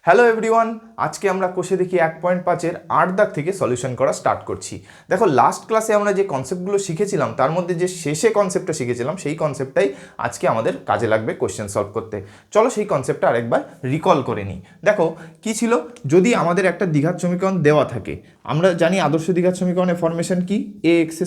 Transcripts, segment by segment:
Hello everyone, আজকে আমরা কোষে দেখি 1.5-এর 8 দাগ থেকে সলিউশন করা স্টার্ট করছি। দেখো, লাস্ট ক্লাসে আমরা যে কনসেপ্টগুলো শিখেছিলাম তার মধ্যে যে শেষে কনসেপ্টটা শিখেছিলাম সেই কনসেপ্টটাই আজকে আমাদের কাজে লাগবে কোশ্চেন সলভ করতে। চলো সেই কনসেপ্টটা আরেকবার রিকল করে নিই। দেখো কি ছিল, যদি আমাদের একটা দ্বিঘাত সমীকরণ দেওয়া থাকে, আমরা জানি আদর্শ দ্বিঘাত সমীকরণের ফরমেশন কি, ax²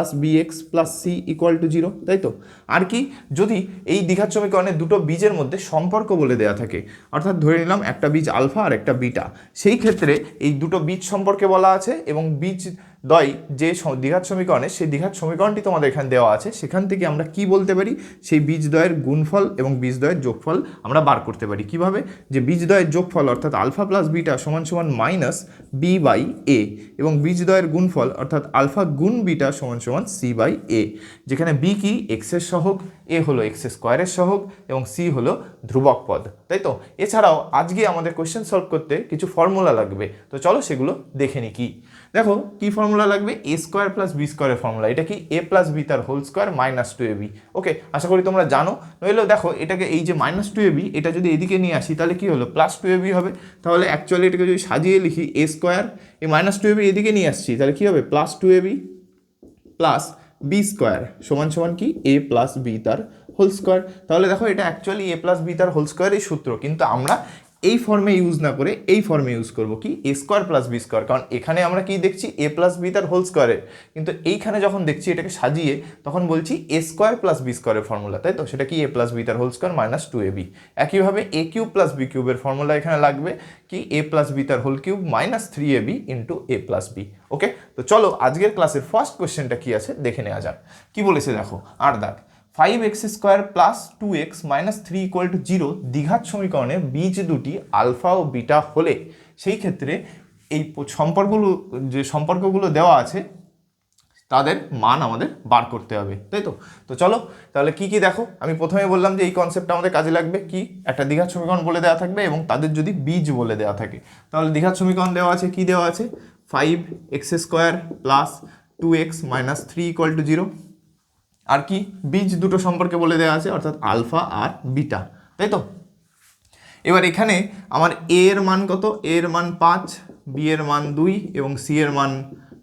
+ bx + c = 0, তাই তো? আর কি, যদি এই দ্বিঘাত সমীকরণের দুটো বীজের মধ্যে সম্পর্ক বলে দেওয়া থাকে, অর্থাৎ ধরে নিলাম একটা বীজ আলফা আর একটা বিটা, সেই ক্ষেত্রে এই দুটো বীজ সম্পর্কে বলা আছে এবং বীজ দ্বয় যে দ্বিঘাত সমীকরণে সেই দ্বিঘাত সমীকরণটি তোমাদের এখানে দেওয়া আছে, সেখান থেকে আমরা কি বলতে পারি, সেই বীজদ্বয়ের গুণফল এবং বীজদ্বয়ের যোগফল আমরা বার করতে পারি। কিভাবে? যে বীজদ্বয়ের যোগফল অর্থাৎ আলফা প্লাস বিটা সমান সমান -b/a এবং বীজদ্বয়ের গুণফল অর্থাৎ আলফা গুণ বিটা সমান সমান c/a, যেখানে b কি এক্সের সহগ, a হলো x² এর সহগ এবং c হলো ধ্রুবক পদ, তাই তো? এছাড়াও আজকে আমাদের কোশ্চেন সলভ করতে কিছু ফর্মুলা লাগবে, তো চলো সেগুলো দেখে নিই। কি দেখো, কি ফর্মুলা লাগবে? a² + b² এর ফর্মুলা। এটা কি a + b তার হোল স্কোয়ার -2ab। ওকে, আশা করি তোমরা জানো। নইলেও দেখো, এটাকে এই যে -2ab, এটা যদি এদিকে নিয়ে আসি তাহলে কি হলো, +2ab হবে। তাহলে অ্যাকচুয়ালি এটাকে যদি সাজিয়ে লিখি a², এই -2ab এদিকে নিয়ে আসছি, তাহলে কি হবে, +2ab + b² সমান সমান কি a + b তার হোল স্কোয়ার। তাহলে দেখো, এটা অ্যাকচুয়ালি a + b তার হোল স্কোয়ারের সূত্র, কিন্তু আমরা এই ফর্মে ইউজ না করে এই ফর্মে ইউজ করব, কি a² + b²। কারণ এখানে আমরা কি দেখছি, a + b তার হোল স্কোয়ারের, কিন্তু এইখানে যখন দেখছি এটাকে সাজিয়ে, তখন বলছি a² + b² এর ফর্মুলা, তাই তো? সেটা কি a + b তার হোল স্কোয়ার -2ab। একইভাবে a³ + b³ এর ফর্মুলা এখানে লাগবে কি a + b তার whole cube -3ab × a + b। Okay, তো চলো আজকের ক্লাসের ফার্স্ট কোশ্চেনটা কি আছে দেখে নেওয়া যাক। কি বলেছে দেখো, 8 দাগ, 5x² + 2x - 3 = 0 দ্বিঘাত সমীকরণে বীজ দুটি আলফা ও বিটা হলে সেই ক্ষেত্রে এই সম্পর্কগুলো দেওয়া আছে তাদের মান আমাদের বার করতে হবে, তাই তো? তো চলো তাহলে কি কি দেখো, আমি প্রথমে বললাম যে এই কনসেপ্টটা আমাদের কাজে লাগবে। কি, একটা দ্বিঘাত সমীকরণ বলে দেওয়া থাকবে এবং তাদের যদি বীজ বলে দেওয়া থাকে, তাহলে দ্বিঘাত সমীকরণ দেওয়া আছে, কি দেওয়া আছে, 5x² + 2x - 3 = 0। আর কি, বীজ দুটো সম্পর্কে বলে দেওয়া আছে, অর্থাৎ আলফা আর বিটা, তাই তো? এবার এখানে আমার a এর মান কত, a এর মান 5, b এর মান 2 এবং c এর মান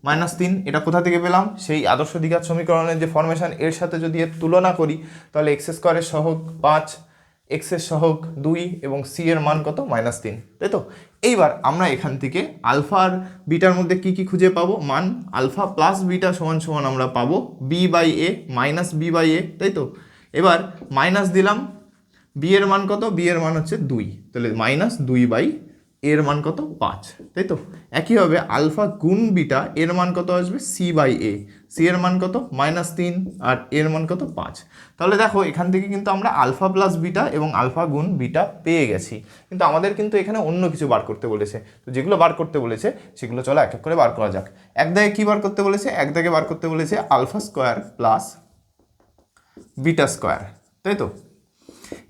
-3। এটা কোথা থেকে পেলাম? সেই আদর্শ দ্বিঘাত সমীকরণের যে ফরমেশন, এর সাথে যদি এর তুলনা করি, তাহলে x² এর সহগ 5, x এর সহগ 2 এবং c এর মান কত, -3, তাই তো? এইবার আমরা এখান থেকে আলফা আর বিটার মধ্যে কি কি খুঁজে পাবো, মান আলফা প্লাস বিটা সমান সমান আমরা পাবো b/a -b/a, তাই তো? এবার মাইনাস দিলাম, বি এর মান কত, বি এর মান হচ্ছে 2, তাহলে -2/a এর মান কত, 5, তাই তো? একইভাবে আলফা গুণ বিটা এর মান কত আসবে, c/a, c এর মান কত, -3 আর এর মান কত, 5। তাহলে দেখো, এখান থেকে কিন্তু আমরা আলফা প্লাস বিটা এবং আলফা গুণ বিটা পেয়ে গেছি, কিন্তু আমাদের কিন্তু এখানে অন্য কিছু বার করতে বলেছে। তো যেগুলো বার করতে বলেছে সেগুলো চলো এক এক করে বার করা যাক। এক দাগে কি বার করতে বলেছে, এক দাগে বার করতে বলেছে α² + β², তাই তো?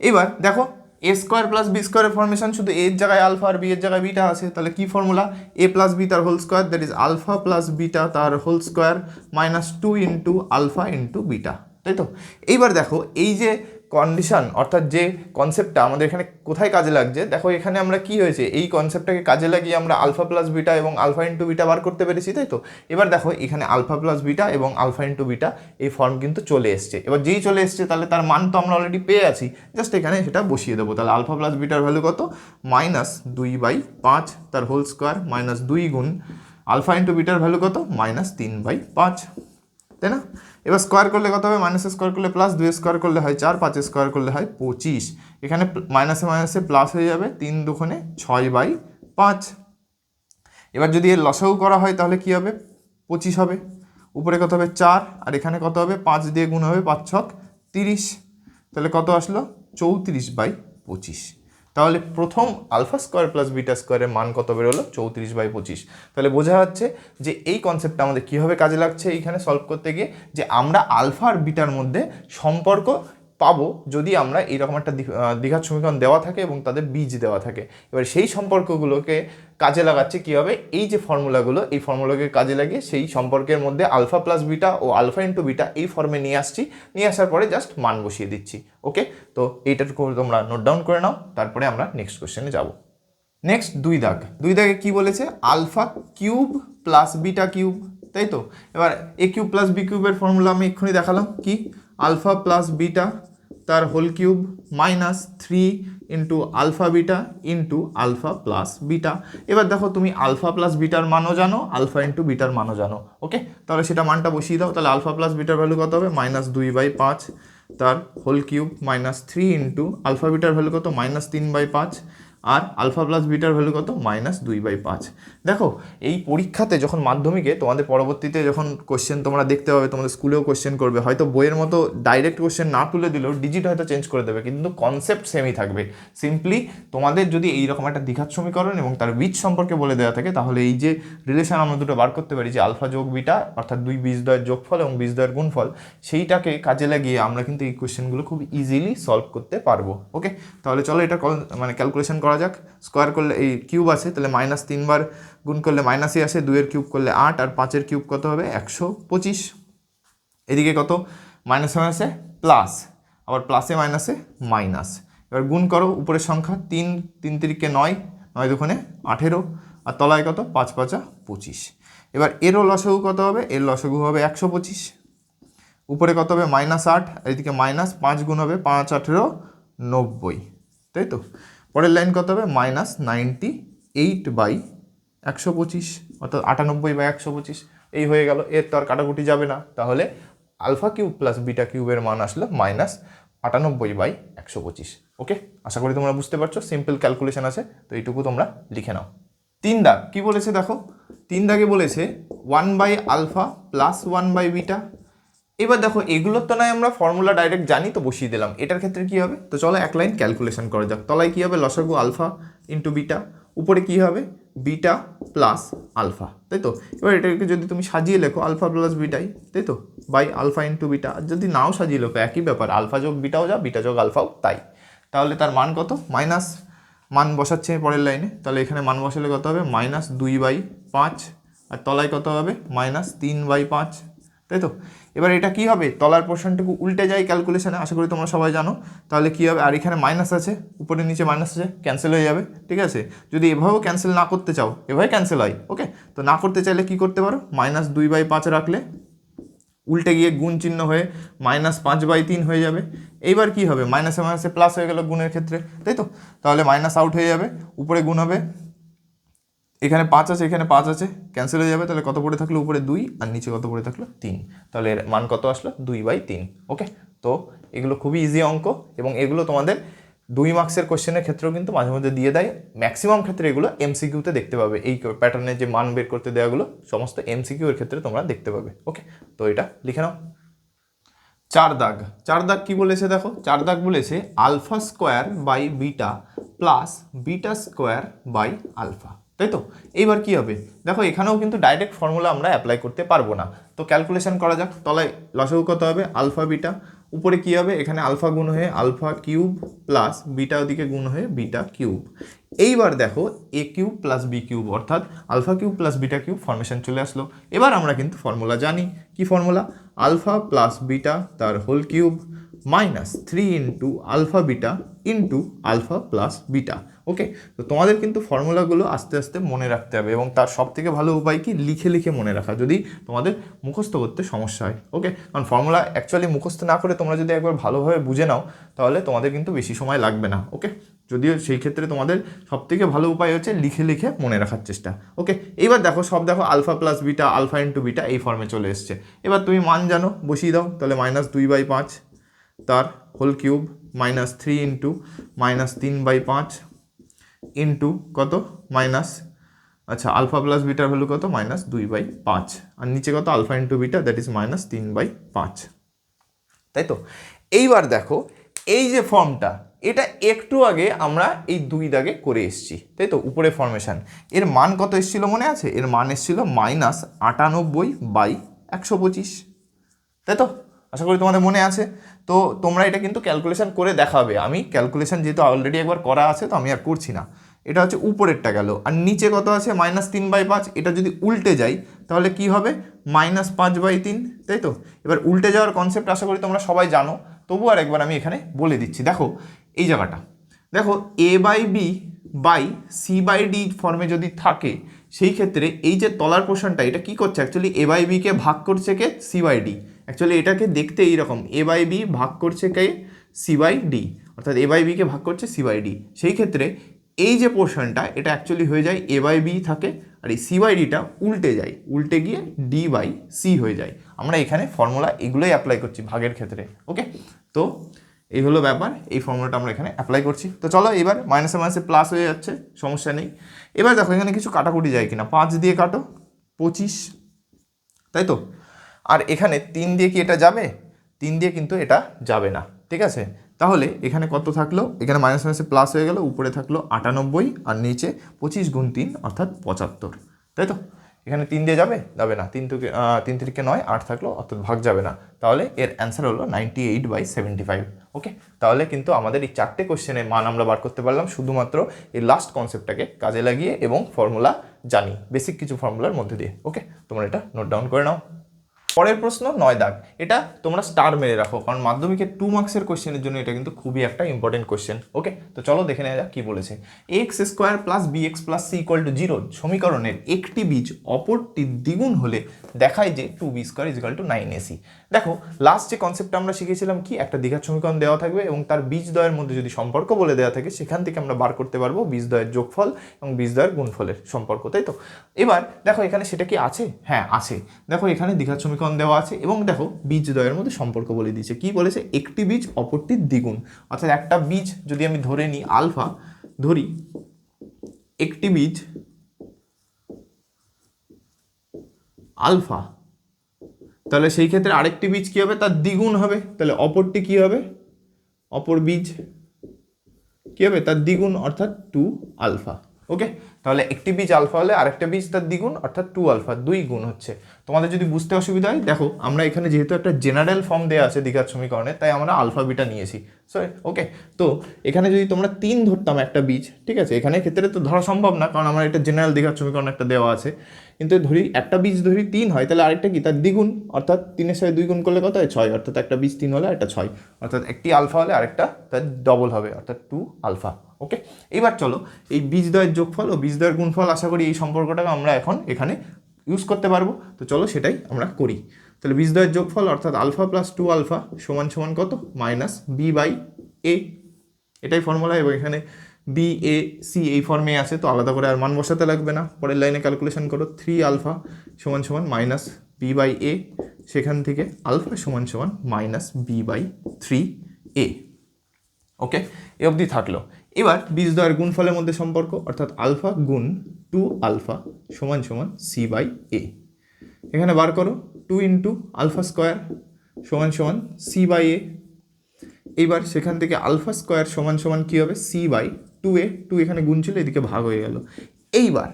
এবার দেখো, a² + b² এর ফরমেশন, শুধু a এর জায়গায় আলফা আর b এর জায়গায় বিটা আছে, তাহলে কি ফর্মুলা, a + b তার whole square, that is alpha plus beta তার হোল স্কোয়ার -2 × আলফা × বিটা, তাই তো? এইবার দেখো, এই যে কন্ডিশন অর্থাৎ যে কনসেপ্টটা আমাদের এখানে কোথায় কাজে লাগছে, দেখো এখানে আমরা কি হয়েছে, এই কনসেপ্টটাকে কাজে লাগিয়ে আমরা আলফা প্লাস বিটা এবং আলফা × বিটা বার করতে পেরেছি, তাই তো? এবার দেখো, এখানে আলফা প্লাস বিটা এবং আলফা × বিটা এই ফর্ম কিন্তু চলে এসছে। এবার যেই চলে এসছে, তাহলে তার মান তো আমরা অলরেডি পেয়ে আছি, জাস্ট এখানে সেটা বসিয়ে দেবো। তাহলে আলফা প্লাস বিটার ভ্যালু কত, -2/5 তার হোল স্কোয়ার -2 গুণ আলফা × বিটার ভ্যালু কত, -3/5, তাই না? এবার স্কোয়ার করলে কত হবে, মাইনাসে স্কোয়ার করলে প্লাস, 2 স্কোয়ার করলে হয় 4, 5 স্কোয়ার করলে হয় 25। এখানে মাইনাসে মাইনাসে প্লাস হয়ে যাবে, 3 দুগুণে 6/5। এবার যদি এর লসাগু করা হয় তাহলে কি হবে, 25 হবে। উপরে কত হবে, 4, আর এখানে কত হবে, 5 দিয়ে গুণ হবে, 5 × 6 = 30। তাহলে কত আসলো, 34/25। তাহলে প্রথম α² + β² এর মান কত বেরোলো, 34/25। তাহলে বোঝা যাচ্ছে যে এই কনসেপ্টটা আমাদের কীভাবে কাজে লাগছে এইখানে সলভ করতে গিয়ে, যে আমরা আলফা আর বিটার মধ্যে সম্পর্ক পাবো যদি আমরা এইরকম একটা দ্বিঘাত সমীকরণ দেওয়া থাকে এবং তাদের বীজ দেওয়া থাকে। এবার সেই সম্পর্কগুলোকে কাজে লাগাচ্ছে কীভাবে, এই যে ফর্মুলাগুলো, এই ফর্মুলাকে কাজে লাগিয়ে সেই সম্পর্কের মধ্যে আলফা প্লাস বিটা ও আলফা × বিটা এই ফর্মে নিয়ে আসছি, নিয়ে আসার পরে জাস্ট মান বসিয়ে দিচ্ছি। ওকে, তো এইটার করে তোমরা নোট ডাউন করে নাও, তারপরে আমরা নেক্সট কোশ্চেনে যাব। নেক্সট দুই দাগে কি বলেছে, alpha cube plus beta cube, তাই তো। এবার এ কিউব প্লাস বি কিউবের ফর্মুলা আমি এক্ষুনি দেখালাম, কি আলফা প্লাস বিটা তার whole cube minus 3 into alpha beta into alpha plus beta. এবার দেখো তুমি আলফা প্লাস বিটার মানও জানো, আলফা ইন্টু বিটার মানও জানো, ওকে। তাহলে সেটা মানটা বসিয়ে দাও। তাহলে আলফা প্লাস বিটার ভ্যালু কত হবে, -2/5 তার whole cube minus 3 into alpha বিটার ভ্যালু কত, -3/5 আর আলফা প্লাস বিটার ভ্যালু কত, -2/5। দেখো এই পরীক্ষাতে যখন মাধ্যমিকে তোমাদের পরবর্তীতে যখন কোশ্চেন তোমরা দেখতে পাবে, তোমাদের স্কুলেও কোশ্চেন করবে, হয়তো বইয়ের মতো ডাইরেক্ট কোশ্চেন না তুলে দিলেও ডিজিট হয়তো চেঞ্জ করে দেবে, কিন্তু কনসেপ্ট সেমই থাকবে। সিম্পলি তোমাদের যদি এইরকম একটা দ্বিঘাত সমীকরণ এবং তার বীজ সম্পর্কে বলে দেওয়া থাকে, তাহলে এই যে রিলেশন আমরা দুটো বার করতে পারি যে আলফা যোগ বিটা অর্থাৎ দুই বীজদ্বয়ের যোগফল এবং বীজদ্বয়ের গুণফল, সেইটাকে কাজে লাগিয়ে আমরা কিন্তু এই কোশ্চেনগুলো খুব ইজিলি সলভ করতে পারবো, ওকে। তাহলে চলো এটা মানে ক্যালকুলেশন করা যাক। স্কোয়ার করলে এই কিউব আছে, তাহলে -3 বার গুণ করলে মাইনাসই আসে, 2-এর কিউব করলে 8 আর 5-এর কিউব কত হবে 125। এদিকে কত মাইনাসে মাইনাসে প্লাস, আবার প্লাসে মাইনাসে মাইনাস। এবার গুণ করো, উপরের সংখ্যা 3, 3 তিরিকে 9, 9 দুগুণে 18 আর তলায় কত 5 5 25। এবার এরও লসাগু কত হবে, এর লসাগু হবে 125। উপরে কত হবে -8, এদিকে -5 গুণ হবে 5 18 90, তাই তো। পরের লাইন কত হবে -98/125, অর্থাৎ 98/125। এই হয়ে গেল, এর তো আর কাটাকুটি যাবে না, তাহলে আলফা কিউব প্লাস বিটা কিউবের মান আসলো -98/125, ওকে। আশা করি তোমরা বুঝতে পারছো, সিম্পল ক্যালকুলেশন আছে, তো এইটুকু তোমরা লিখে নাও। 3 দাগ কি বলেছে দেখো, 3 দাগে বলেছে 1/α প্লাস 1/β। এবার দেখো এগুলোর তো নয় আমরা ফর্মুলা ডাইরেক্ট জানি, তো বসিয়ে দিলাম। এটার ক্ষেত্রে কি হবে, তো চলো এক লাইন ক্যালকুলেশন করা যাক। তলায় কি হবে, লসাগু আলফা ইন্টু বিটা, উপরে কি হবে বিটা প্লাস আলফা, তাই তো। এবার এটাকে যদি তুমি সাজিয়ে লেখো আলফা প্লাস বিটাই, তাই তো, বাই আলফা ইন্টু বিটা। আর যদি নাও সাজিয়ে লেখো একই ব্যাপার, আলফা যোগ বিটাও যা, বিটা যোগ আলফাও তাই। তাহলে তার মান কত, মাইনাস মান বসাচ্ছে পরের লাইনে, তাহলে এখানে মান বসালে কত হবে -2/5 আর তলায় কত হবে -3/5, তাই তো। এবার এটা কি হবে, তলার পোর্শনটুকু উল্টে যায় ক্যালকুলেশনে, আশা করি তোমরা সবাই জানো। তাহলে কি হবে, আর এখানে মাইনাস আছে, উপরে নিচে মাইনাস আছে, ক্যান্সেল হয়ে যাবে, ঠিক আছে। যদি এভাবেও ক্যান্সেল না করতে চাও, এভাবে ক্যান্সেল হয়, ওকে। তো না করতে চাইলে কি করতে পারো, -2/5 রাখলে উল্টে গিয়ে গুণ চিহ্ন হয়ে -5/3 হয়ে যাবে। এইবার কি হবে, মাইনাসে মাইনাসে প্লাস হয়ে গেল গুণের ক্ষেত্রে, তাই তো। তাহলে মাইনাস আউট হয়ে যাবে, উপরে গুণ হবে, এখানে 5 আছে এখানে 5 আছে, ক্যান্সেল হয়ে যাবে। তাহলে কত পড়ে থাকলো, উপরে 2 আর নিচে কত পড়ে থাকলো 3। তাহলে এর মান কত আসলো 2/3, ওকে। তো এগুলো খুবই ইজি অঙ্ক, এবং এগুলো তোমাদের 2 মার্কসের কোশ্চেনের ক্ষেত্রেও কিন্তু মাঝে মধ্যে দিয়ে দেয়। ম্যাক্সিমাম ক্ষেত্রে এগুলো এমসিকিউতে দেখতে পাবে, এই প্যাটার্নের যে মান বের করতে দেওয়াগুলো সমস্ত এমসিকিউ এর ক্ষেত্রে তোমরা দেখতে পাবে, ওকে। তো এটা লিখে নাও। 4 দাগ কি বলেছে দেখো, 4 দাগ বলেছে alpha square by beta plus beta square by alpha, তাই তো। এইবার কি হবে দেখো, এখানেও কিন্তু ডাইরেক্ট ফর্মুলা আমরা অ্যাপ্লাই করতে পারবো না, তো ক্যালকুলেশন করা যাক। তলায় লসাগু কত হবে আলফা বিটা, উপরে কি হবে এখানে আলফা গুণ হয়ে আলফা কিউব প্লাস বিটা ওদিকে গুণ হয়ে বিটা কিউব। এইবার দেখো a cube plus b cube অর্থাৎ alpha cube plus beta cube formation চলে আসলো। এবার আমরা কিন্তু ফর্মুলা জানি, কি ফর্মুলা, আলফা প্লাস বিটা তার whole cube -3 into alpha beta into alpha plus beta, okay. তো তোমাদের কিন্তু ফর্মুলাগুলো আস্তে আস্তে মনে রাখতে হবে, এবং তার সব থেকে ভালো উপায় কি, লিখে লিখে মনে রাখা, যদি তোমাদের মুখস্থ করতে সমস্যা হয়, ওকে। কারণ ফর্মুলা অ্যাকচুয়ালি মুখস্থ না করে তোমরা যদি একবার ভালোভাবে বুঝে নাও, তাহলে তোমাদের কিন্তু বেশি সময় লাগবে না, ওকে। যদিও সেই ক্ষেত্রে তোমাদের সব থেকে ভালো উপায় হচ্ছে লিখে লিখে মনে রাখার চেষ্টা, ওকে। এইবার দেখো সব দেখো alpha plus beta alpha into beta এই ফর্মে চলে এসছে। এবার তুমি মান জানো, বসিয়ে দাও। তাহলে -2/5 তার হোল কিউব -3 ইন্টু -3/5 ইন্টু কত মাইনাস, আচ্ছা আলফা প্লাস বিটার ভ্যালু কত -2/5 আর নিচে কত alpha into beta that is -3/5, তাই তো। এইবার দেখো এই যে ফর্মটা, এটা একটু আগে আমরা এই 2 দাগে করে এসেছি, তাই তো। উপরে ফর্মেশন, এর মান কত এসেছিল মনে আছে, এর মান এসেছিল -98/125, তাই তো। আশা করি তোমাদের মনে আছে। তো তোমরা এটা কিন্তু ক্যালকুলেশন করে দেখাবে, আমি ক্যালকুলেশন যেহেতু অলরেডি একবার করা আছে তো আমি আর করছি না। এটা হচ্ছে উপরেরটা গেল, আর নিচে কত আছে -3/5, এটা যদি উল্টে যাই তাহলে কি হবে -5/3, তাই তো। এবার উল্টে যাওয়ার কনসেপ্ট আশা করি তোমরা সবাই জানো, তবু আর একবার আমি এখানে বলে দিচ্ছি। দেখো এই জায়গাটা, দেখো a/b by c by D ফর্মে যদি থাকে সেই ক্ষেত্রে এই যে তলার পোর্শনটা এটা কি করছে অ্যাকচুয়ালি এ বাই বিকে ভাগ করছে K C by D. Actually এটাকে দেখতে এইরকম, এ বাই বি ভাগ করছে কে সি বাই ডি, অর্থাৎ এ বাই বিকে ভাগ করছে সি বাই ডি। সেই ক্ষেত্রে এই যে পোর্শনটা এটা অ্যাকচুয়ালি হয়ে যায় এ বাই বি থাকে, আর এই সি বাই ডিটা উল্টে যায়, উল্টে গিয়ে ডি বাই সি হয়ে যায়। আমরা এখানে ফর্মুলা এগুলোই অ্যাপ্লাই করছি ভাগের ক্ষেত্রে। ওকে, তো এই হলো ব্যাপার, এই ফর্মুলাটা আমরা এখানে অ্যাপ্লাই করছি। তো চলো এবার মাইনাসে মাইনাসে প্লাস হয়ে যাচ্ছে, সমস্যা নেই। এবার দেখো এখানে কিছু কাটাকুটি যায় কিনা, 5 দিয়ে কাটো 25, তাই তো। আর এখানে 3 দিয়ে কি এটা যাবে? 3 দিয়ে কিন্তু এটা যাবে না, ঠিক আছে। তাহলে এখানে কত থাকলো, এখানে মাইনাস মাইনাসে প্লাস হয়ে গেল, উপরে থাকলো 98 আর নিচে 25 গুণ 3 অর্থাৎ 75, তাই তো। এখানে 3 দিয়ে যাবে? যাবে না, 3 তিরিকে 9, 8 থাকলো অর্থাৎ ভাগ যাবে না। তাহলে এর অ্যান্সার হলো 98/75। ওকে, তাহলে কিন্তু আমাদের এই 4টে কোশ্চেনের মান আমরা বার করতে পারলাম শুধুমাত্র এই লাস্ট কনসেপ্টটাকে কাজে লাগিয়ে এবং ফর্মুলা জানি, বেসিক কিছু ফর্মুলার মধ্যে দিয়ে। ওকে, তোমরা এটা নোট ডাউন করে নাও। পরের প্রশ্ন 9 দাগ, এটা তোমরা স্টার মেরে রাখো, কারণ মাধ্যমিকের 2 মার্কসের কোশ্চেনের জন্য এটা কিন্তু খুবই একটা ইম্পর্টেন্ট কোশ্চেন। ওকে, তো চলো দেখে নেওয়া যাক কি বলেছে। X square plus B x plus C equal to 0 সমীকরণের একটি বীজ অপরটির দ্বিগুণ হলে দেখায় যে 2b square is equal to 9ac। দেখো লাস্ট যে কনসেপ্টটা আমরা শিখেছিলাম কি, একটা দ্বিঘাত সমীকরণ দেওয়া থাকবে এবং তার বীজদ্বয়ের মধ্যে যদি সম্পর্ক বলে দেওয়া থাকে সেখান থেকে আমরা বার করতে পারবো বীজদ্বয়ের যোগফল এবং বীজদ্বয়ের গুণফলের সম্পর্ক, তাই তো। এবার দেখো এখানে সেটা কি আছে? হ্যাঁ আছে। দেখো এখানে দ্বিঘাত সমীকরণ দেওয়া আছে এবং দেখো বীজদ্বয়ের মধ্যে সম্পর্ক বলে দিয়েছে। কি বলেছে? একটি বীজ অপরটির দ্বিগুণ, অর্থাৎ একটা বীজ যদি আমি ধরে নিই আলফা, ধরি একটি বীজ আলফা, তাহলে সেই ক্ষেত্রে আরেকটি বীজ কি হবে? তার দ্বিগুণ হবে। তাহলে অপরটি কি হবে? অপর বীজ কি হবে? তার দ্বিগুণ অর্থাৎ 2 আলফা। ওকে, তাহলে একটি বীজ আলফা হলে আরেকটা বীজ তার দ্বিগুণ অর্থাৎ 2 আলফা, 2 গুণ হচ্ছে। তোমাদের যদি বুঝতে অসুবিধা হয় দেখো আমরা এখানে যেহেতু একটা জেনারেল ফর্ম দেওয়া আছে দ্বিঘাত সমীকরণে, তাই আমরা আলফা বিটা নিয়েছি। সো ওকে, তো এখানে যদি তোমরা 3 ধরতাম একটা বীজ, ঠিক আছে, এখানে ক্ষেত্রে তো ধরা সম্ভব না কারণ আমার এটা জেনারেল দ্বিঘাত সমীকরণ একটা দেওয়া আছে, কিন্তু ধরি একটা বীজ ধরি 3 হয়, তাহলে আরেকটা কি তার দ্বিগুণ, অর্থাৎ 3-এর সাথে 2 গুণ করলে কত হয়? 6, অর্থাৎ একটা বীজ 3 হলে একটা 6, অর্থাৎ একটি আলফা হলে আরেকটা তার ডবল হবে অর্থাৎ 2 আলফা। ওকে, এবার চলো এই বীজদ্বয়ের যোগফল ও বীজদ্বয়ের গুণফল, আশা করি এই সম্পর্কটাকে আমরা এখন এখানে ইউজ করতে পারবো। তো চলো সেটাই আমরা করি। তাহলে বীজদ্বয়ের যোগফল অর্থাৎ আলফা প্লাস 2 আলফা সমান সমান কত? মাইনাস বি বাই এ, এটাই ফর্মুলা। এবং এখানে বি এ সি এই ফর্মে আছে, তো আলাদা করে আর মান বসাতে লাগবে না। পরের লাইনে ক্যালকুলেশন করো, 3 আলফা সমান সমান মাইনাস বি বাই এ, সেখান থেকে আলফা সমান সমান মাইনাস বি বাই 3a। ওকে, এ অবধি থাকলো। এবার বীজদ্বয়ের গুণফলের মধ্যে সম্পর্ক অর্থাৎ আলফা গুণ 2 আলফা সমান সমান সি বাই এ। এখানে বার করো 2 ইন্টু আলফা স্কোয়ার সমান সমান সি বাই এ। এইবার সেখান থেকে আলফা স্কোয়ার সমান সমান কী হবে? সি বাই 2a, 2 এখানে গুণ ছিল এদিকে ভাগ হয়ে গেল। এইবার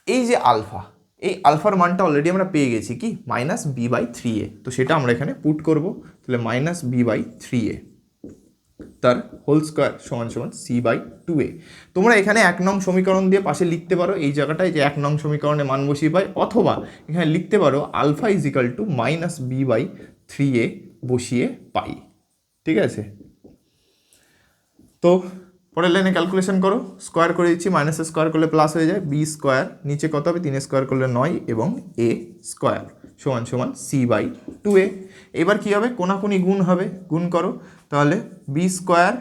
এই যে আলফা, এই আলফার মানটা অলরেডি আমরা পেয়ে গেছি কি? মাইনাস বি বাই 3a, তো সেটা আমরা এখানে পুট করব। তাহলে মাইনাস বি বাই 3a তার হোল স্কোয়ার সমান সমান সি বাই 2a। তোমরা এখানে 1 নং সমীকরণ দিয়ে পাশে লিখতে পারো এই জায়গাটায় যে 1 নং সমীকরণে মান বসিয়ে পাই, অথবা এখানে লিখতে পারো alpha is equal to minus B by 3a বসিয়ে পাই, ঠিক আছে। তো পরের লাইনে ক্যালকুলেশন করো, স্কোয়ার করে দিচ্ছি, মাইনাসে স্কোয়ার করলে প্লাস হয়ে যায়, বি স্কোয়ার নিচে কত হবে? 3 স্কোয়ার করলে 9 এবং এ স্কোয়ার সমান সমান সি বাই 2a। এবার কী হবে? কোনাকুনি গুণ হবে, গুণ করো, তাহলে বি স্কোয়ার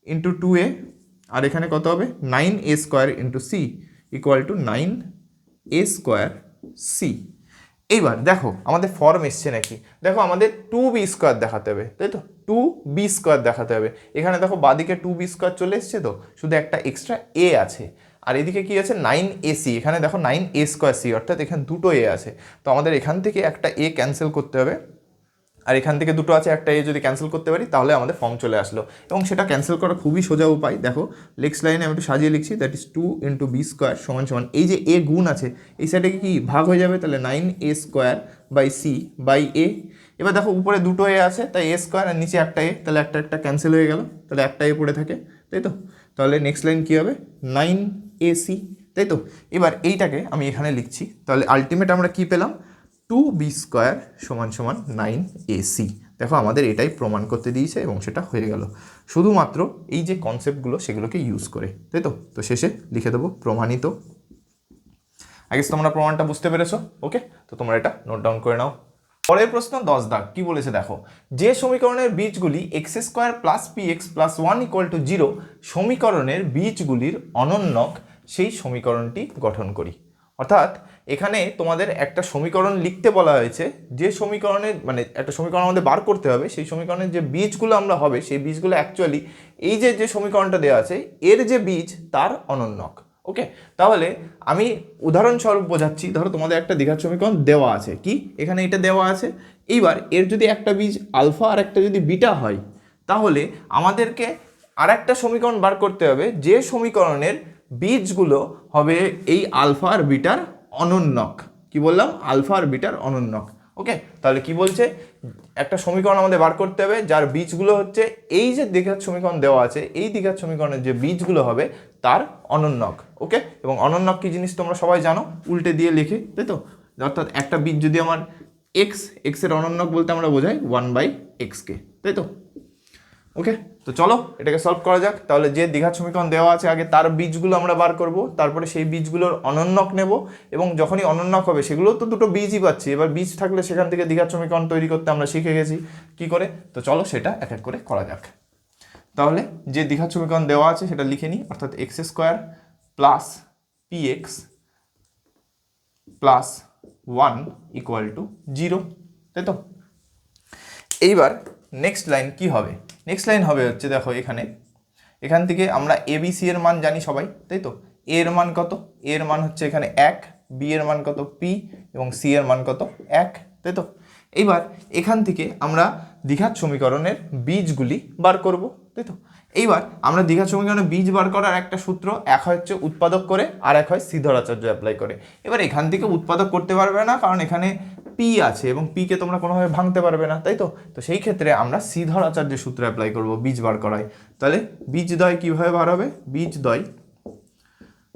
ইন্টু 2a, আর এখানে কত হবে? 9a square into C equal to 9a square C. এইবার দেখো আমাদের ফর্ম এসছে নাকি, দেখো আমাদের 2b স্কোয়ার দেখাতে হবে, তাই তো, 2b স্কোয়ার দেখাতে হবে। এখানে দেখো বাদিকে 2b স্কোয়ার চলে এসছে, তো শুধু একটা এক্সট্রা a আছে, আর এদিকে কি আছে? 9ac, এখানে দেখো 9a স্কোয়ার সি, অর্থাৎ এখানে দুটো a আছে। তো আমাদের এখান থেকে একটা a ক্যান্সেল করতে হবে, আর এখান থেকে দুটো আছে, একটা এ যদি ক্যান্সেল করতে পারি তাহলে আমাদের ফর্ম চলে আসলো। এবং সেটা ক্যান্সেল করা খুবই সোজা উপায়। দেখো নেক্সট লাইনে আমি একটু সাজিয়ে লিখছি, that is 2 into B square সমান সমান এই যে এ গুণ আছে এই সাইডে কি ভাগ হয়ে যাবে, তাহলে 9a square by c by a. এবার দেখো উপরে দুটো এ আছে তাই এ স্কোয়ার, আর নিচে একটা এ, তাহলে একটা একটা ক্যান্সেল হয়ে গেল, তাহলে একটা এ পড়ে থাকে, তাই তো। তাহলে নেক্সট লাইন কী হবে? 9ac, তাই তো। এবার এইটাকে আমি এখানে লিখছি, তাহলে আলটিমেট আমরা কী পেলাম? 2b স্কোয়ার সমান সমান 9ac। দেখো আমাদের এটাই প্রমাণ করতে দিয়েছে এবং সেটা হয়ে গেল শুধুমাত্র এই যে কনসেপ্টগুলো সেগুলোকে ইউজ করে, তাই তো। তো শেষে লিখে দেবো প্রমাণিত। আগে তোমরা প্রমাণটা বুঝতে পেরেছো? ওকে, তো তোমরা এটা নোট ডাউন করে নাও। পরের প্রশ্ন 10 দাগ কি বলেছে দেখো, যে সমীকরণের বীজগুলি x square plus P x plus 1 equal to 0 সমীকরণের বীজগুলির অনন্যক সেই সমীকরণটি গঠন করি। অর্থাৎ এখানে তোমাদের একটা সমীকরণ লিখতে বলা হয়েছে, যে সমীকরণের মানে একটা সমীকরণ আমাদের বার করতে হবে, সেই সমীকরণের যে বীজগুলো আমরা হবে সেই বীজগুলো অ্যাকচুয়ালি এই যে সমীকরণটা দেওয়া আছে এর যে বীজ তার অনন্যক। ওকে, তাহলে আমি উদাহরণস্বরূপ বোঝাচ্ছি। ধরো তোমাদের একটা দ্বিঘাত সমীকরণ দেওয়া আছে, কি এখানে এটা দেওয়া আছে। এইবার এর যদি একটা বীজ আলফা আর একটা যদি বিটা হয়, তাহলে আমাদেরকে আর একটা সমীকরণ বার করতে হবে যে সমীকরণের বীজগুলো হবে এই আলফা আর বিটার অনন্যক। কি বললাম? আলফা আর বিটার অনন্যক। ওকে, তাহলে কি বলছে, একটা সমীকরণ আমাদের বার করতে হবে যার বীজগুলো হচ্ছে এই যে দ্বিঘাত সমীকরণ দেওয়া আছে এই দ্বিঘাত সমীকরণের যে বীজগুলো হবে তার অনন্যক। ওকে, এবং অনন্যক কি জিনিস তোমরা সবাই জানো, উল্টে দিয়ে লিখে, তাই তো। অর্থাৎ একটা বীজ যদি আমার এক্সের অনন্যক বলতে আমরা বোঝাই 1/xকে, তাই তো। ওকে, তো চলো এটাকে সলভ করা যাক। তাহলে যে দ্বিঘাত সমীকরণ দেওয়া আছে আগে তার বীজগুলো আমরা বার করব, তারপরে সেই বীজগুলোর অনন্যক নেব, এবং যখনই অনন্যক হবে সেগুলো তো দুটো বীজই পাচ্ছি। এবার বীজ থাকলে সেখান থেকে দ্বিঘাত সমীকরণ তৈরি করতে আমরা শিখে গেছি কি করে। তো চলো সেটা এক এক করে করা যাক। তাহলে যে দ্বিঘাত সমীকরণ দেওয়া আছে সেটা লিখে নিই, অর্থাৎ x square plus P x plus 1 equal to 0, তাই তো। এইবার নেক্সট লাইন কি হবে? নেক্সট লাইন হবে হচ্ছে দেখো এখান থেকে আমরা এ বি সি এর মান জানি সবাই, তাই তো। এ এর মান কত? এ এর মান হচ্ছে এখানে 1, বি এর মান কত পি, এবং সি এর মান কত 1, তাই তো। এইবার এখান থেকে আমরা দ্বিঘাত সমীকরণের বীজগুলি বার করব, তাই তো। এইবার আমরা দ্বিঘাত সমীকরণের বীজ বার করার একটা সূত্র, এক হচ্ছে উৎপাদক করে আর এক হয় শ্রীধরাচার্য অ্যাপ্লাই করে। এবার এখান থেকে উৎপাদক করতে পারবে না, কারণ এখানে পি আছে এবং পিকে তোমরা কোনোভাবে ভাঙতে পারবে না, তাই তো। তো সেই ক্ষেত্রে আমরা শ্রীধরাচার্যের সূত্র অ্যাপ্লাই করব বীজ বার করায়। তাহলে বীজদ্বয় কীভাবে বার হবে? বীজদ্বয়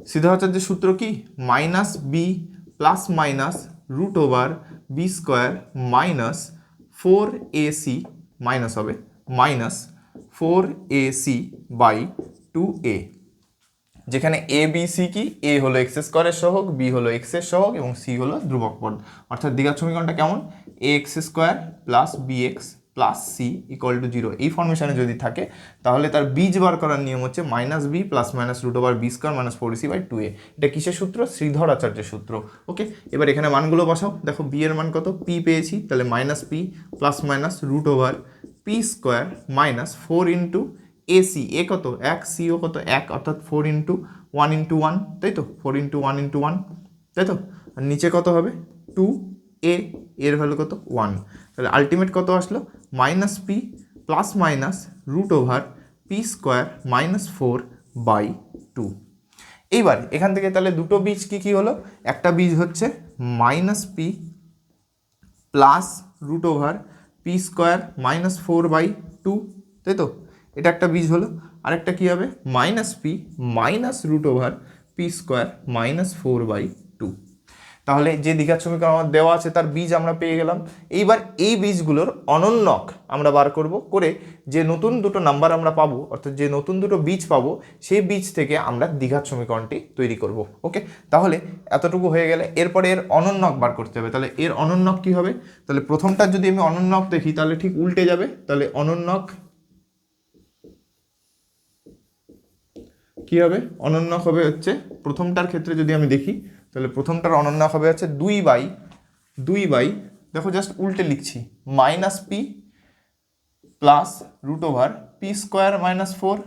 শ্রীধরাচার্যের সূত্র কি? Minus B plus minus root over B square minus 4ac minus হবে মাইনাস 4ac বাই 2a, যেখানে এ বি সি কি, এ হলো এক্স স্কোয়ারের সহগ, বি হলো এক্স এর সহগ এবং সি হলো ধ্রুবক পদ। অর্থাৎ দ্বিঘাত সমীকরণটা কেমন? A x square plus B x plus C equal to 0 এই ফর্মেশনে যদি থাকে তাহলে তার বীজ বার করার নিয়ম হচ্ছে minus B plus minus root over B square minus 4ac by 2a। এটা কিসের সূত্র? শ্রীধরাচার্যের সূত্র। ওকে, এবার এখানে মানগুলো বসাও। দেখো বি এর মান কত? পি পেয়েছি, তাহলে minus P plus minus root over P square minus 4 into ac, a কত 1, সিও কত 1, অর্থাৎ 4 ইন্টু 1 ইন্টু 1, তাই তো। 4 ইন্টু 1 ইন্টু 1, তাই তো। আর নিচে কত হবে? 2a, এর ভ্যালু কত 1। তাহলে আলটিমেট কত আসলো? Minus P plus minus root over P square minus 4/2। এইবার এখান থেকে তাহলে দুটো বীজ কি হলো? একটা বীজ হচ্ছে minus P plus root over P square minus 4/2, তাই তো। এটা একটা বীজ হলো। আরেকটা কী হবে? Minus P minus root over P square minus 4/2। তাহলে যে দ্বিঘাত সমীকরণ আমার দেওয়া আছে তার বীজ আমরা পেয়ে গেলাম। এইবার এই বীজগুলোর অনন্যক আমরা বার করব, করে যে নতুন দুটো নাম্বার আমরা পাবো, অর্থাৎ যে নতুন দুটো বীজ পাবো সেই বীজ থেকে আমরা দ্বিঘাত সমীকরণটি তৈরি করব। ওকে, তাহলে এতটুকু হয়ে গেলে এরপরে এর অনন্যক বার করতে হবে। তাহলে এর অনন্যক কী হবে? তাহলে প্রথমটার যদি আমি অনন্যক দেখি তাহলে ঠিক উল্টে যাবে। তাহলে অনন্যক কী হবে? অনন্যক হবে হচ্ছে প্রথমটার ক্ষেত্রে যদি আমি দেখি তাহলে প্রথমটার অনন্যক হবে হচ্ছে 2/, দেখো জাস্ট উল্টে লিখছি, minus P plus root over P square minus 4।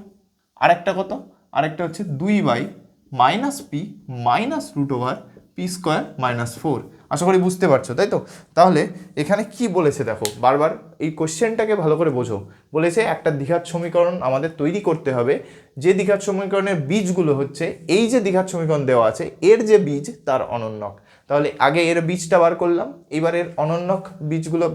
আরেকটা কত? আরেকটা হচ্ছে 2/, minus P minus root over P square minus 4। আশা করি বুঝতে পারছো, তাই তো। তাহলে এখানে কি বলেছে দেখো, বারবার এই কোশ্চেনটাকে ভালো করে বোঝো। বলেছে একটা দ্বিঘাত সমীকরণ আমাদের তৈরি করতে হবে, যে দ্বিঘাত সমীকরণের বীজগুলো হচ্ছে এই যে দ্বিঘাত সমীকরণ দেওয়া আছে এর যে বীজ তার অনন্যক। তাহলে আগে এর বীজটা বার করলাম, এইবার এর অনন্যক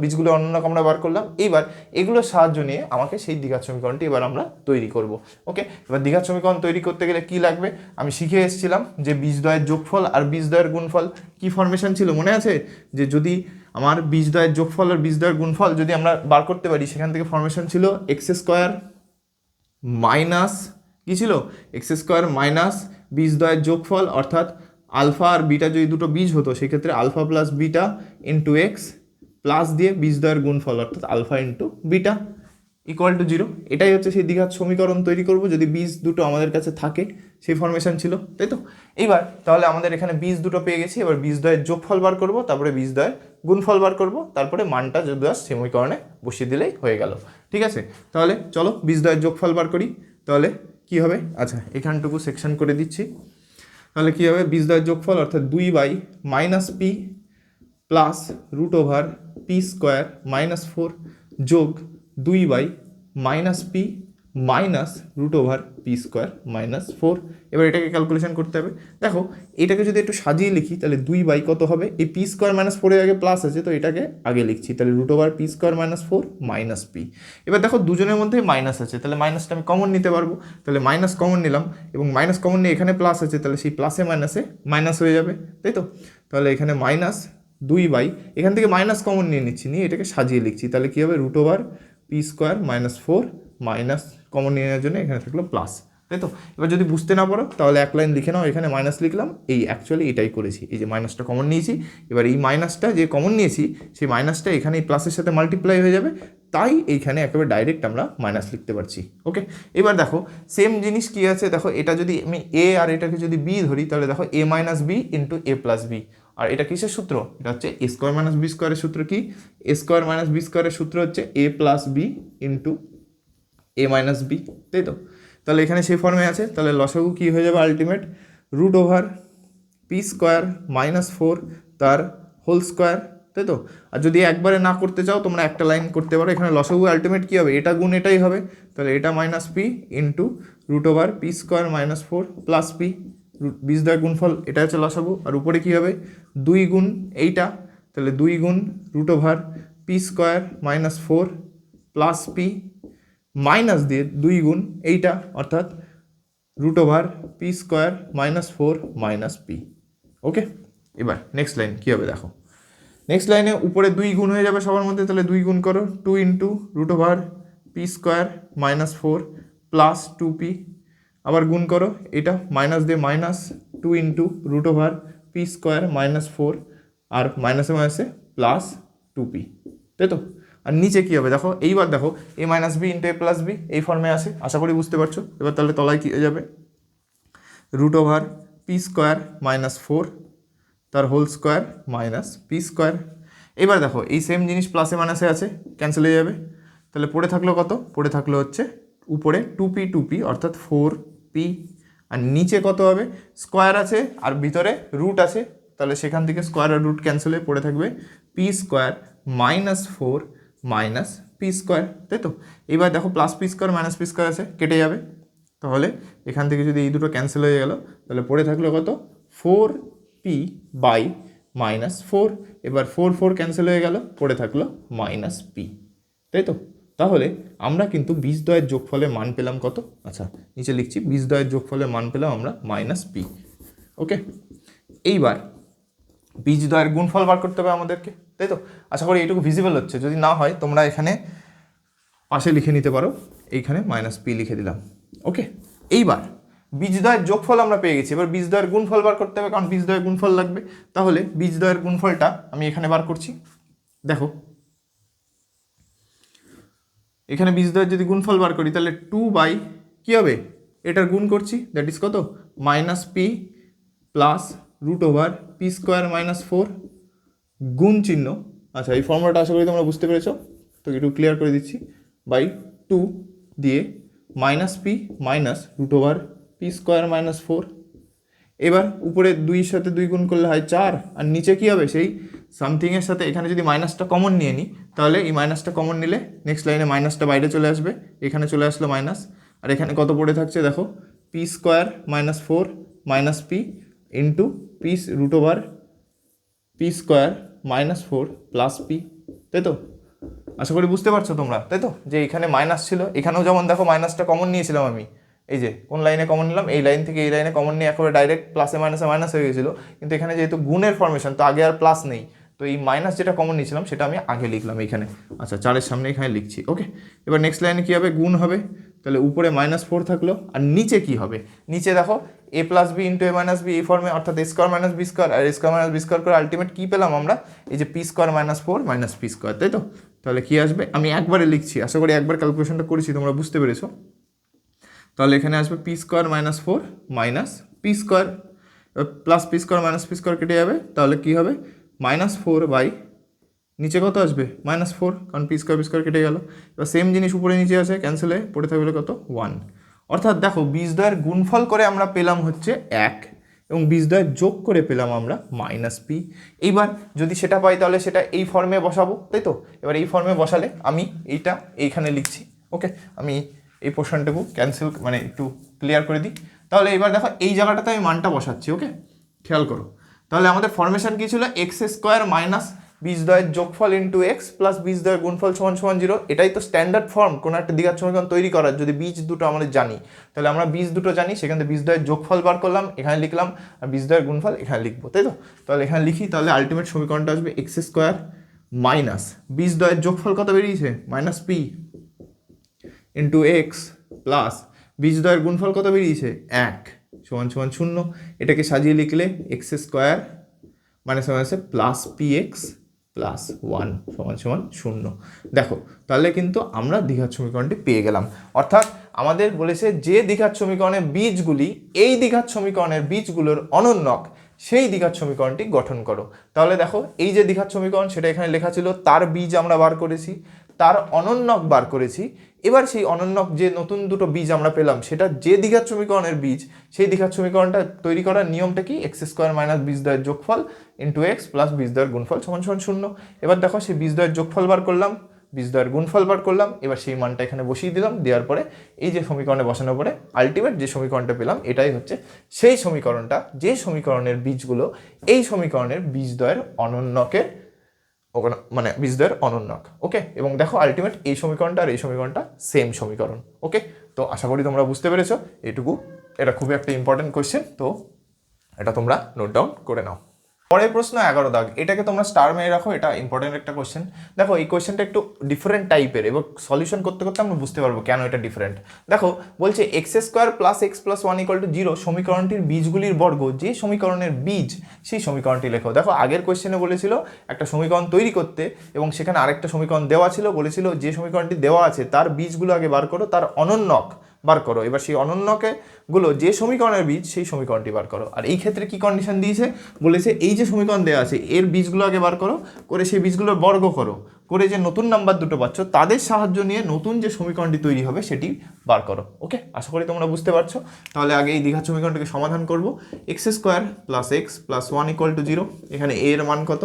বীজগুলো অনন্যক আমরা বার করলাম। এইবার এগুলোর সাহায্য নিয়ে আমাকে সেই দ্বিঘাত সমীকরণটি এবার আমরা তৈরি করব। ওকে, এবার দ্বিঘাত সমীকরণ তৈরি করতে গেলে কি লাগবে? আমি শিখে এসেছিলাম যে বীজদ্বয়ের যোগফল আর বীজদ্বয়ের গুণফল কি ফর্মেশন ছিল মনে আছে? যে যদি আমার বীজদ্বয়ের যোগফল আর বীজদ্বয়ের গুণফল যদি আমরা বার করতে পারি, সেখান থেকে ফর্মেশন ছিল এক্স স্কোয়ার মাইনাস কী ছিল, এক্স স্কোয়ার মাইনাস বীজদ্বয়ের যোগফল, অর্থাৎ আলফা আর বিটা যদি দুটো বীজ হতো সেক্ষেত্রে alpha plus beta into x plus দিয়ে বীজদ্বয়ের গুণফল অর্থাৎ alpha into beta equal to 0। এটাই হচ্ছে সেই দ্বিঘাত সমীকরণ তৈরি করব যদি বীজ দুটো আমাদের কাছে থাকে, সেই ফর্মেশন ছিল, তাই তো। এইবার তাহলে আমাদের এখানে বীজ দুটো পেয়ে গেছি, এবার বীজদ্বয়ের যোগফল বার করব, তারপরে বীজদ্বয়ের গুণফল বার করব, তারপরে মানটা যদি সমীকরণে বসিয়ে দিলেই হয়ে গেল। ঠিক আছে, তাহলে চলো বীজদ্বয়ের যোগফল বার করি। তাহলে কি হবে, আচ্ছা এখানটুকু সেকশন করে দিচ্ছি। তাহলে কী হবে, বীজদ্বয়ের যোগফল অর্থাৎ 2 by minus P plus root over P square minus 4 যোগ 2 by minus P minus root over P square minus 4। এবার এটাকে ক্যালকুলেশন করতে হবে। দেখো এটাকে যদি একটু সাজিয়ে লিখি তাহলে 2 বাই কত হবে, এই পি স্কোয়ার মাইনাস 4 এর আগে প্লাস আছে তো এটাকে আগে লিখছি, তাহলে root over P square minus 4 minus P. এবার দেখো দুজনের মধ্যে মাইনাস আছে, তাহলে মাইনাসটা আমি কমন নিতে পারবো, তাহলে মাইনাস কমন নিলাম এবং মাইনাস কমন নিয়ে এখানে প্লাস আছে, তাহলে সেই প্লাসে মাইনাসে মাইনাস হয়ে যাবে, তাই তো। তাহলে এখানে মাইনাস 2 বাই, এখান থেকে মাইনাস কমন নিয়ে নিচ্ছি, নিয়ে এটাকে সাজিয়ে লিখছি, তাহলে কী হবে root over P square minus 4 minus common নিয়ে নেওয়ার জন্য এখানে থাকলো প্লাস, তাই তো। এবার যদি বুঝতে না পারো তাহলে এক লাইন লিখে নাও, এখানে মাইনাস লিখলাম, এই অ্যাকচুয়ালি এটাই করেছি, এই যে মাইনাসটা কমন নিয়েছি, এবার এই মাইনাসটা যে কমন নিয়েছি সেই মাইনাসটা এখানে এই প্লাসের সাথে মাল্টিপ্লাই হয়ে যাবে, তাই এইখানে একেবারে ডাইরেক্ট আমরা মাইনাস লিখতে পারছি। ওকে, এবার দেখো সেম জিনিস কী আছে, দেখো এটা যদি আমি এ আর এটাকে যদি বি ধরি তাহলে দেখো এ মাইনাস বি ইন্টু এ প্লাস বি, আর এটা কিসের সূত্র, এটা হচ্ছে এ স্কোয়ার মাইনাস বি স্কোয়ারের সূত্র। কি, এ স্কোয়ার মাইনাস বি স্কোয়ারের সূত্র হচ্ছে এ প্লাস বি ইন্টু এ মাইনাস বি, তাই তো। তাহলে এখানে সেই ফর্মে আছে, তাহলে লসাগু কী হয়ে যাবে ultimate root over P square minus 4 তার হোল স্কোয়ার, তাই তো। আর যদি একবারে না করতে চাও তোমরা একটা লাইন করতে পারো, এখানে লসাগু আলটিমেট কী হবে, এটা গুণ এটাই হবে, তাহলে এটা minus P into root over P square minus 4 plus p, বীজদ্বয়ের গুণফল এটা হচ্ছে লসাগু, আর উপরে কী হবে 2 গুণ এইটা, তাহলে 2 গুণ root over P square minus 4 plus p minus দিয়ে 2 গুণ এইটা অর্থাৎ root over P square minus 4 minus p. Okay, এবার নেক্সট লাইন কী হবে দেখো, নেক্সট লাইনে উপরে 2 গুণ হয়ে যাবে সবার মধ্যে, তাহলে 2 গুণ করো 2 into root over P square minus 4 plus 2p, আবার গুণ করো এটা মাইনাস দিয়ে minus 2 into root over P square minus 4 আর মাইনাসে মাইনাসে প্লাস 2p, তাই তো। আর নিচে কী হবে দেখো, এইবার দেখো এ মাইনাস বি ইন্টু এ প্লাস বি এই ফর্মে আসে, আশা করি বুঝতে পারছো। এবার তাহলে তলায় কী হয়ে যাবে root over P square minus 4 তার whole square minus P square. এবার দেখো এই সেম জিনিস প্লাসে মাইনাসে আছে, ক্যান্সেল হয়ে যাবে, তাহলে পড়ে থাকলো কত, পড়ে থাকলো হচ্ছে উপরে 2p অর্থাৎ 4p, আর নিচে কত হবে স্কোয়ার আছে আর ভিতরে রুট আছে, তাহলে সেখান থেকে স্কোয়ার আর রুট ক্যান্সেল হয়ে পড়ে থাকবে P square minus 4 minus P square, তাই তো। এবার দেখো plus P square minus P square আছে, কেটে যাবে, তাহলে এখান থেকে যদি এই দুটো ক্যান্সেল হয়ে গেল তাহলে পড়ে থাকলো কত 4p বাই মাইনাস 4, এবার 4 ক্যান্সেল হয়ে গেল, পড়ে থাকলো মাইনাস পি, তাই তো। তাহলে আমরা কিন্তু বীজদ্বয়ের যোগফলের মান পেলাম কত, আচ্ছা নিচে লিখছি বীজদ্বয়ের যোগফলের মান পেলাম আমরা মাইনাস পি। ওকে, এইবার বীজদ্বয়ের গুণফল বার করতে হবে আমাদেরকে, তাই তো। আশা করি এইটুকু ভিজিবল হচ্ছে, যদি না হয় তোমরা এখানে পাশে লিখে নিতে পারো, এইখানে মাইনাস পি লিখে দিলাম। ওকে, এইবার বীজদ্বয়ের যোগফল আমরা পেয়ে গেছি, এবার বীজদ্বয়ের গুণফল বার করতে হবে, কারণ বীজদ্বয়ের গুণফল লাগবে। তাহলে বীজদ্বয়ের গুণফলটা আমি এখানে বার করছি, দেখো এখানে বীজদ্বয়ের যদি গুণফল বার করি তাহলে 2 বাই কী হবে, এটার গুণ করছি দ্যাট ইজ কত minus P plus root over P square minus 4 গুণ চিহ্ন, আচ্ছা এই ফর্মুলাটা আশা করি তোমরা বুঝতে পেরেছো, তো একটু ক্লিয়ার করে দিচ্ছি, বাই 2 দিয়ে minus P minus root over P square minus 4। এবার উপরে 2 সাথে 2 গুণ করলে হয় 4, আর নিচে কী হবে সেই সামথিংয়ের সাথে এখানে যদি মাইনাসটা কমন নিয়ে নিই তাহলে এই মাইনাসটা কমন নিলে নেক্সট লাইনে মাইনাসটা বাইরে চলে আসবে, এখানে চলে আসলো মাইনাস, আর এখানে কত পড়ে থাকছে দেখো P square minus 4 minus P into P root over P square minus 4 plus P, তাই তো। আশা করি বুঝতে পারছো তোমরা, তাই তো, যে এখানে মাইনাস ছিল, এখানেও যেমন দেখো মাইনাসটা কমন নিয়েছিলাম আমি, এই যে কোন লাইনে কমন নিলাম, এই লাইন থেকে এই লাইনে কমন নিয়ে একেবারে ডাইরেক্ট প্লাসে মাইনাসে মাইনাস হয়ে গেছিলো, কিন্তু এখানে যেহেতু গুণের ফর্মেশন তো আগে আর প্লাস নেই, তো তো এই মাইনাস যেটা কমন নিয়েছিলাম সেটা আমি আগে লিখলাম এইখানে, আচ্ছা 4-এর সামনে এখানে লিখছি। ওকে, এবার নেক্সট লাইনে কী হবে, গুণ হবে, তাহলে উপরে -4 থাকলো, আর নিচে কি হবে, নিচে দেখো a plus B into a minus B এই ফর্মে, অর্থাৎ a square minus B square, আর a square minus B square করে আলটিমেট কী পেলাম আমরা, এই যে P square -4 minus P square, তাই তো? তাহলে কী আসবে, আমি একবারে লিখছি, আশা করি একবার ক্যালকুলেশনটা করেছি তোমরা বুঝতে পেরেছো। তাহলে এখানে আসবে P square -4 minus P square, plus P square minus P square কেটে যাবে, তাহলে কী হবে -4 বাই নিচে কত আসবে -4, কারণ পি স্কোয়ার কেটে গেল। এবার সেম জিনিস উপরে নিচে আছে, ক্যান্সেলে পড়ে থাকবে কত 1। অর্থাৎ দেখো বীজদ্বয়ের গুণফল করে আমরা পেলাম হচ্ছে 1 এবং বীজদ্বয়ের যোগ করে পেলাম আমরা -p। এইবার যদি সেটা পাই তাহলে সেটা এই ফর্মে বসাবো, তাই তো? এবার এই ফর্মে বসালে আমি এইটা এইখানে লিখছি। ওকে, আমি এই পোর্শনটুকু ক্যান্সেল মানে একটু ক্লিয়ার করে দিই। তাহলে এবার দেখো এই জায়গাটাতে আমি মানটা বসাচ্ছি। ওকে, খেয়াল করো, তাহলে আমাদের ফর্মেশন কী ছিল, এক্স স্কোয়ার মাইনাস বীজদ্বয়ের যোগফল ইন্টু এক্স প্লাস বীজদ্বয়ের গুণফল সমান 0। এটাই তো স্ট্যান্ডার্ড ফর্ম কোনো একটা দ্বিঘাত সমীকরণ তৈরি করার। যদি বীজ দুটো আমরা জানি তাহলে আমরা বীজ দুটো জানি, সেখান থেকে বীজদ্বয়ের যোগফল বার করলাম, এখানে লিখলাম, আর বীজদ্বয়ের গুণফল এখানে লিখবো, তাই তো? তাহলে এখানে লিখি, তাহলে আলটিমেট সমীকরণটা আসবে এক্স স্কোয়ার মাইনাস বীজদ্বয়ের যোগফল কত বেরিয়েছে -p ইন্টু এক্স প্লাস বীজদ্বয়ের গুণফল কত বেরিয়েছে 1 সমান 0। এটাকে সাজিয়ে লিখলে এক্স স্কোয়ার মাইনাসে প্লাস পি এক্স প্লাস 1 সমান 0। দেখো তাহলে কিন্তু আমরা দ্বিঘাত সমীকরণটি পেয়ে গেলাম। অর্থাৎ আমাদের বলেছে যে দ্বিঘাত সমীকরণের বীজগুলি এই দ্বিঘাত সমীকরণের বীজগুলোর অনন্যক, সেই দ্বিঘাত সমীকরণটি গঠন করো। তাহলে দেখো এই যে দ্বিঘাত সমীকরণ সেটা এখানে লেখা ছিল, তার বীজ আমরা বার করেছি, তার অনন্যক বার করেছি। এবার সেই অনন্যক যে নতুন দুটো বীজ আমরা পেলাম সেটা যে দ্বিঘাত সমীকরণের বীজ, সেই দ্বিঘাত সমীকরণটা তৈরি করার নিয়মটা কি, এক্স স্কোয়ার মাইনাস বীজদ্বয়ের যোগফল ইন্টু এক্স প্লাস বীজদ্বয়ের গুণফল সমান 0। এবার দেখো সেই বীজদ্বয়ের যোগফল বার করলাম, বীজদ্বয়ের গুণফল বার করলাম, এবার সেই মানটা এখানে বসিয়ে দিলাম, দেওয়ার পরে এই যে সমীকরণে বসানোর পরে আলটিমেট যে সমীকরণটা পেলাম এটাই হচ্ছে সেই সমীকরণটা, যে সমীকরণের বীজগুলো এই সমীকরণের বীজদ্বয়ের অনন্যকের মানে বীজদ্বয়ের অনন্যক। ওকে, এবং দেখো আলটিমেট এই সমীকরণটা আর এই সমীকরণটা সেম সমীকরণ। ওকে, তো আশা করি তোমরা বুঝতে পেরেছো এইটুকু। এটা খুবই একটা ইম্পর্টেন্ট কোয়েশ্চেন, তো এটা তোমরা নোট ডাউন করে নাও। পরের প্রশ্ন 11 দাগ, এটাকে তোমরা স্টার মেরে রাখো, এটা ইম্পর্টেন্ট একটা কোয়েশ্চেন। দেখো এই কোয়েশ্চেনটা একটু ডিফারেন্ট টাইপের এবং সলিউশন করতে করতে আমরা বুঝতে পারবো কেন এটা ডিফারেন্ট। দেখো বলছে x square plus x plus 1 = 0 সমীকরণটির বীজগুলির বর্গ, যে সমীকরণের বীজ সেই সমীকরণটি লেখো। দেখো আগের কোয়েশ্চেনে বলেছিল একটা সমীকরণ তৈরি করতে এবং সেখানে আরেকটা সমীকরণ দেওয়া ছিল, বলেছিল যে সমীকরণটি দেওয়া আছে তার বীজগুলো আগে বার করো, তার অনন্যক বার করো। এবার সেই অনন্যকে গুলো যে সমীকরণের বীজ সেই সমীকরণটি বার করো। আর এই ক্ষেত্রে কি কন্ডিশন দিয়েছে, বলেছে এই যে সমীকরণ দেওয়া আছে এর বীজগুলো আগে বার করো, করে সেই বীজগুলোর বর্গ করো, করে যে নতুন নাম্বার দুটো পাচ্ছ তাদের সাহায্য নিয়ে নতুন যে সমীকরণটি তৈরি হবে সেটি বার করো। ওকে, আশা করি তোমরা বুঝতে পারছো। তাহলে আগে এই দ্বিঘাত সমীকরণটিকে সমাধান করব। X square plus x plus 1 = 0। এখানে এ এর মান কত,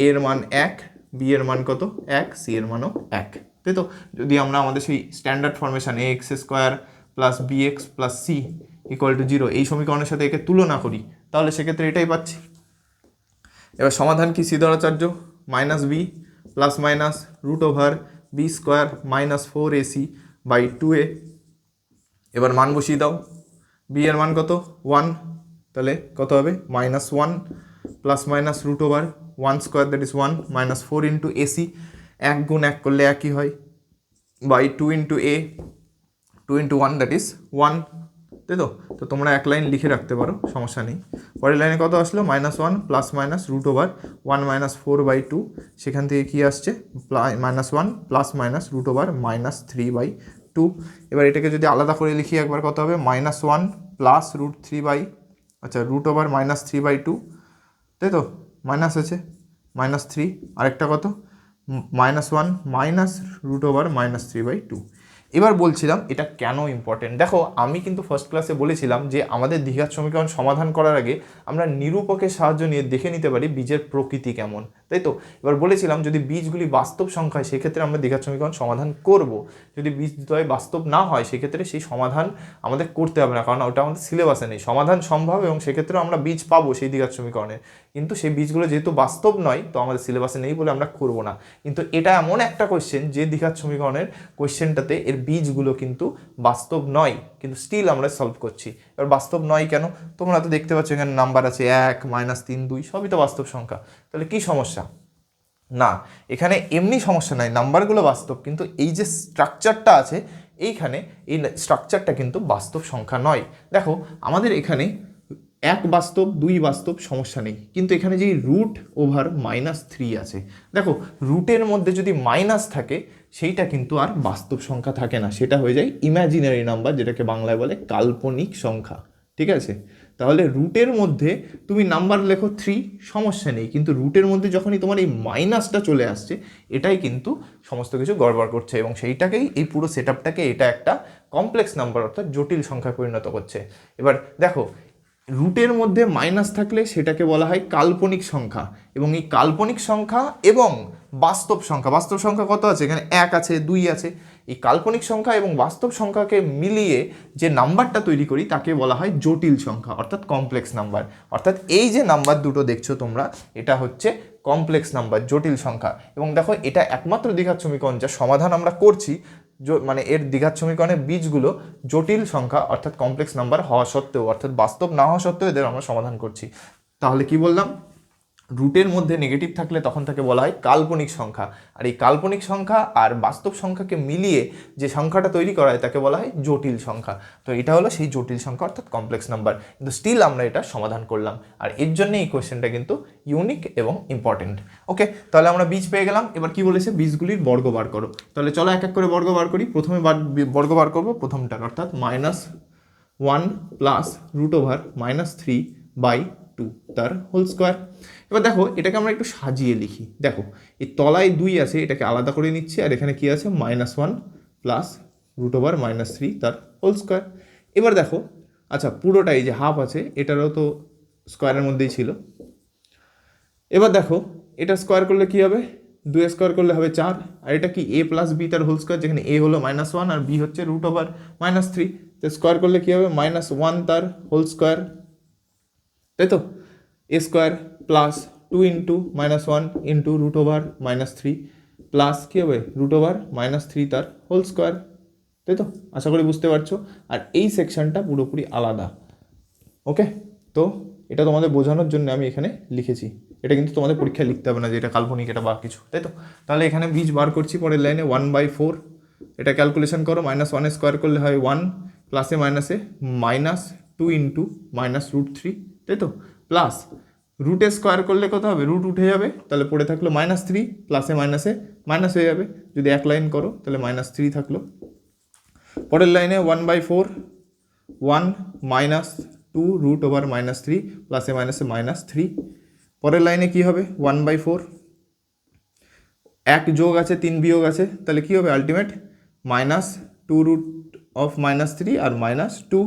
এ এর মান 1, বি এর মান কত 1, সি এর মানও 1, তাই তো? যদি আমরা আমাদের সেই standard formation a x square plus B x plus c = 0 এই সমীকরণের সাথে একে তুলনা করি, তাহলে সেক্ষেত্রে এটাই পাচ্ছি। এবার সমাধান কি, Sridharacharya -b plus minus √b² -4ac by 2a। এবার মান বসিয়ে দাও, b এর মান কত 1, তাহলে কত হবে -1 plus minus √1² that is 1 -4 into ac, 1 গুণ 1 করলে একই হয়, by 2 into a, 2 into 1 that is 1, তাই তো? তো তোমরা এক লাইন লিখে রাখতে পারো, সমস্যা নেই। পরের লাইনে কত আসলো, -1 প্লাস মাইনাস √1 -4/2, সেখান থেকে কি আসছে -1 প্লাস মাইনাস √3/2। এবার এটাকে যদি আলাদা করে লিখি একবার কত হবে, -1 প্লাস √3/2, তাই তো? মাইনাস আছে -3, আরেকটা কত -1 মাইনাস √3/2। এবার বলছিলাম এটা কেন ইম্পর্টেন্ট। দেখো আমি কিন্তু ফার্স্ট ক্লাসে বলেছিলাম যে আমাদের দ্বিঘাত সমীকরণ সমাধান করার আগে আমরা নিরূপকের সাহায্য নিয়ে দেখে নিতে পারি বীজের প্রকৃতি কেমন, তাই তো? এবার বলেছিলাম যদি বীজগুলি বাস্তব সংখ্যা হয় সেক্ষেত্রে আমরা দ্বিঘাত সমীকরণ সমাধান করব, যদি বীজদ্বয় বাস্তব না হয় সেক্ষেত্রে সেই সমাধান আমাদের করতে হবে না, কারণ ওটা আমাদের সিলেবাসে নেই। সমাধান সম্ভব এবং সেক্ষেত্রে আমরা বীজ পাবো সেই দ্বিঘাত সমীকরণের, কিন্তু সেই বীজগুলো যেহেতু বাস্তব নয় তো আমাদের সিলেবাসে নেই বলে আমরা করব না। কিন্তু এটা এমন একটা কোয়েশ্চেন যে দ্বিঘাত সমীকরণের কোয়েশ্চেনটাতে এর বীজগুলো কিন্তু বাস্তব নয়, কিন্তু স্টিল আমরা সলভ করছি। এবার বাস্তব নয় কেন, তোমরা তো দেখতে পাচ্ছ এখানে নাম্বার আছে 1, -3, 2 সবই তো বাস্তব সংখ্যা, তাহলে কি সমস্যা? না, এখানে এমনি সমস্যা নাই, নাম্বারগুলো বাস্তব, কিন্তু এই যে স্ট্রাকচারটা আছে এইখানে, এই স্ট্রাকচারটা কিন্তু বাস্তব সংখ্যা নয়। দেখো আমাদের এখানে 1 বাস্তব 2 বাস্তব সমস্যা নেই, কিন্তু এখানে যে √/-3 আছে, দেখো রুটের মধ্যে যদি মাইনাস থাকে সেইটা কিন্তু আর বাস্তব সংখ্যা থাকে না, সেটা হয়ে যায় ইমাজিনারি নাম্বার, যেটাকে বাংলায় বলে কাল্পনিক সংখ্যা। ঠিক আছে, তাহলে রুটের মধ্যে তুমি নাম্বার লেখো 3, সমস্যা নেই, কিন্তু রুটের মধ্যে যখনই তোমার এই মাইনাসটা চলে আসছে, এটাই কিন্তু সমস্ত কিছু গড়বড় করছে, এবং সেইটাকেই, এই পুরো সেটআপটাকে এটা একটা কমপ্লেক্স নাম্বার অর্থাৎ জটিল সংখ্যায় পরিণত করছে। এবার দেখো রুটের মধ্যে মাইনাস থাকলে সেটাকে বলা হয় কাল্পনিক সংখ্যা, এবং এই কাল্পনিক সংখ্যা এবং বাস্তব সংখ্যা কত আছে এখানে? 1 আছে, 2 আছে। এই কাল্পনিক সংখ্যা এবং বাস্তব সংখ্যাকে মিলিয়ে যে নাম্বারটা তৈরি করি তাকে বলা হয় জটিল সংখ্যা অর্থাৎ কমপ্লেক্স নাম্বার। অর্থাৎ এই যে নাম্বার দুটো দেখছো তোমরা, এটা হচ্ছে কমপ্লেক্স নাম্বার, জটিল সংখ্যা। এবং দেখো এটা একমাত্র দ্বিঘাত সমীকরণ যা সমাধান আমরা করছি, মানে এর দ্বিঘাত সমীকরণের বীজগুলো জটিল সংখ্যা অর্থাৎ কমপ্লেক্স নাম্বার হওয়া সত্ত্বেও, অর্থাৎ বাস্তব না হওয়া সত্ত্বেও এদের আমরা সমাধান করছি। তাহলে কি বললাম? রুটের মধ্যে নেগেটিভ থাকলে তখন তাকে বলা হয় কাল্পনিক সংখ্যা, আর এই কাল্পনিক সংখ্যা আর বাস্তব সংখ্যাকে মিলিয়ে যে সংখ্যাটা তৈরি করা হয় তাকে বলা হয় জটিল সংখ্যা। তো এটা হলো সেই জটিল সংখ্যা অর্থাৎ কমপ্লেক্স নাম্বার, কিন্তু স্টিল আমরা এটা সমাধান করলাম, আর এর জন্য এই কোয়েশ্চেনটা কিন্তু ইউনিক এবং ইম্পর্টেন্ট। ওকে, তাহলে আমরা বীজ পেয়ে গেলাম। এবার কি বলেছে? বীজগুলির বর্গ বার করো। তাহলে চলো এক এক করে বর্গ বার করি। প্রথমে বর্গ বার করবো প্রথমটার, অর্থাৎ -1 প্লাস √/-3/2 তার হোল স্কোয়ার। এবার দেখো এটাকে আমরা একটু সাজিয়ে লিখি। দেখো এই তলায় 2 আছে, এটাকে আলাদা করে নিচ্ছি, আর এখানে কি আছে? -1 প্লাস √/-3 তার হোল স্কোয়ার। এবার দেখো, আচ্ছা পুরোটাই যে হাফ আছে এটারও তো স্কোয়ারের মধ্যেই ছিল। এবার দেখো এটা স্কোয়ার করলে কি হবে? 2 স্কোয়ার করলে হবে 4, আর এটা কি a প্লাস বি তার হোল স্কোয়ার, যেখানে a হলো -1 আর b হচ্ছে √/-3, তো স্কোয়ার করলে কি হবে? -1 তার হোল স্কোয়ার, তাই তো? a square plus 2 into -1 into √/-3 plus কী হবে? √/-3 তার হোল স্কোয়ার, তাই তো? আশা করি বুঝতে পারছো। আর এই সেকশনটা পুরোপুরি আলাদা। ওকে, তো এটা তোমাদের বোঝানোর জন্য আমি এখানে লিখেছি, এটা কিন্তু তোমাদের পরীক্ষায় লিখতে হবে না যে এটা কাল্পনিক এটা বা কিছু, তাই তো? তাহলে এখানে বীজ বার করছি পরের লাইনে 1/4, এটা ক্যালকুলেশন করো, -1 স্কোয়ার করলে হয় 1, প্লাসে মাইনাসে -2 ইন্টু -√3, তাই তো? প্লাস রুটে স্কোয়ার করলে কত হবে? রুট উঠে যাবে, তাহলে পড়ে থাকলো -3, প্লাসে মাইনাসে মাইনাস হয়ে যাবে, যদি এক লাইন করো তাহলে -3 থাকলো। পরের লাইনে 1/4, 1 -2 √/-3 প্লাসে মাইনাসে -3। পরের লাইনে কি হবে? 1/4, 1 যোগ আছে 3 বিয়োগ আছে, তাহলে কি হবে? আলটিমেট -2 √/-3 আর -2,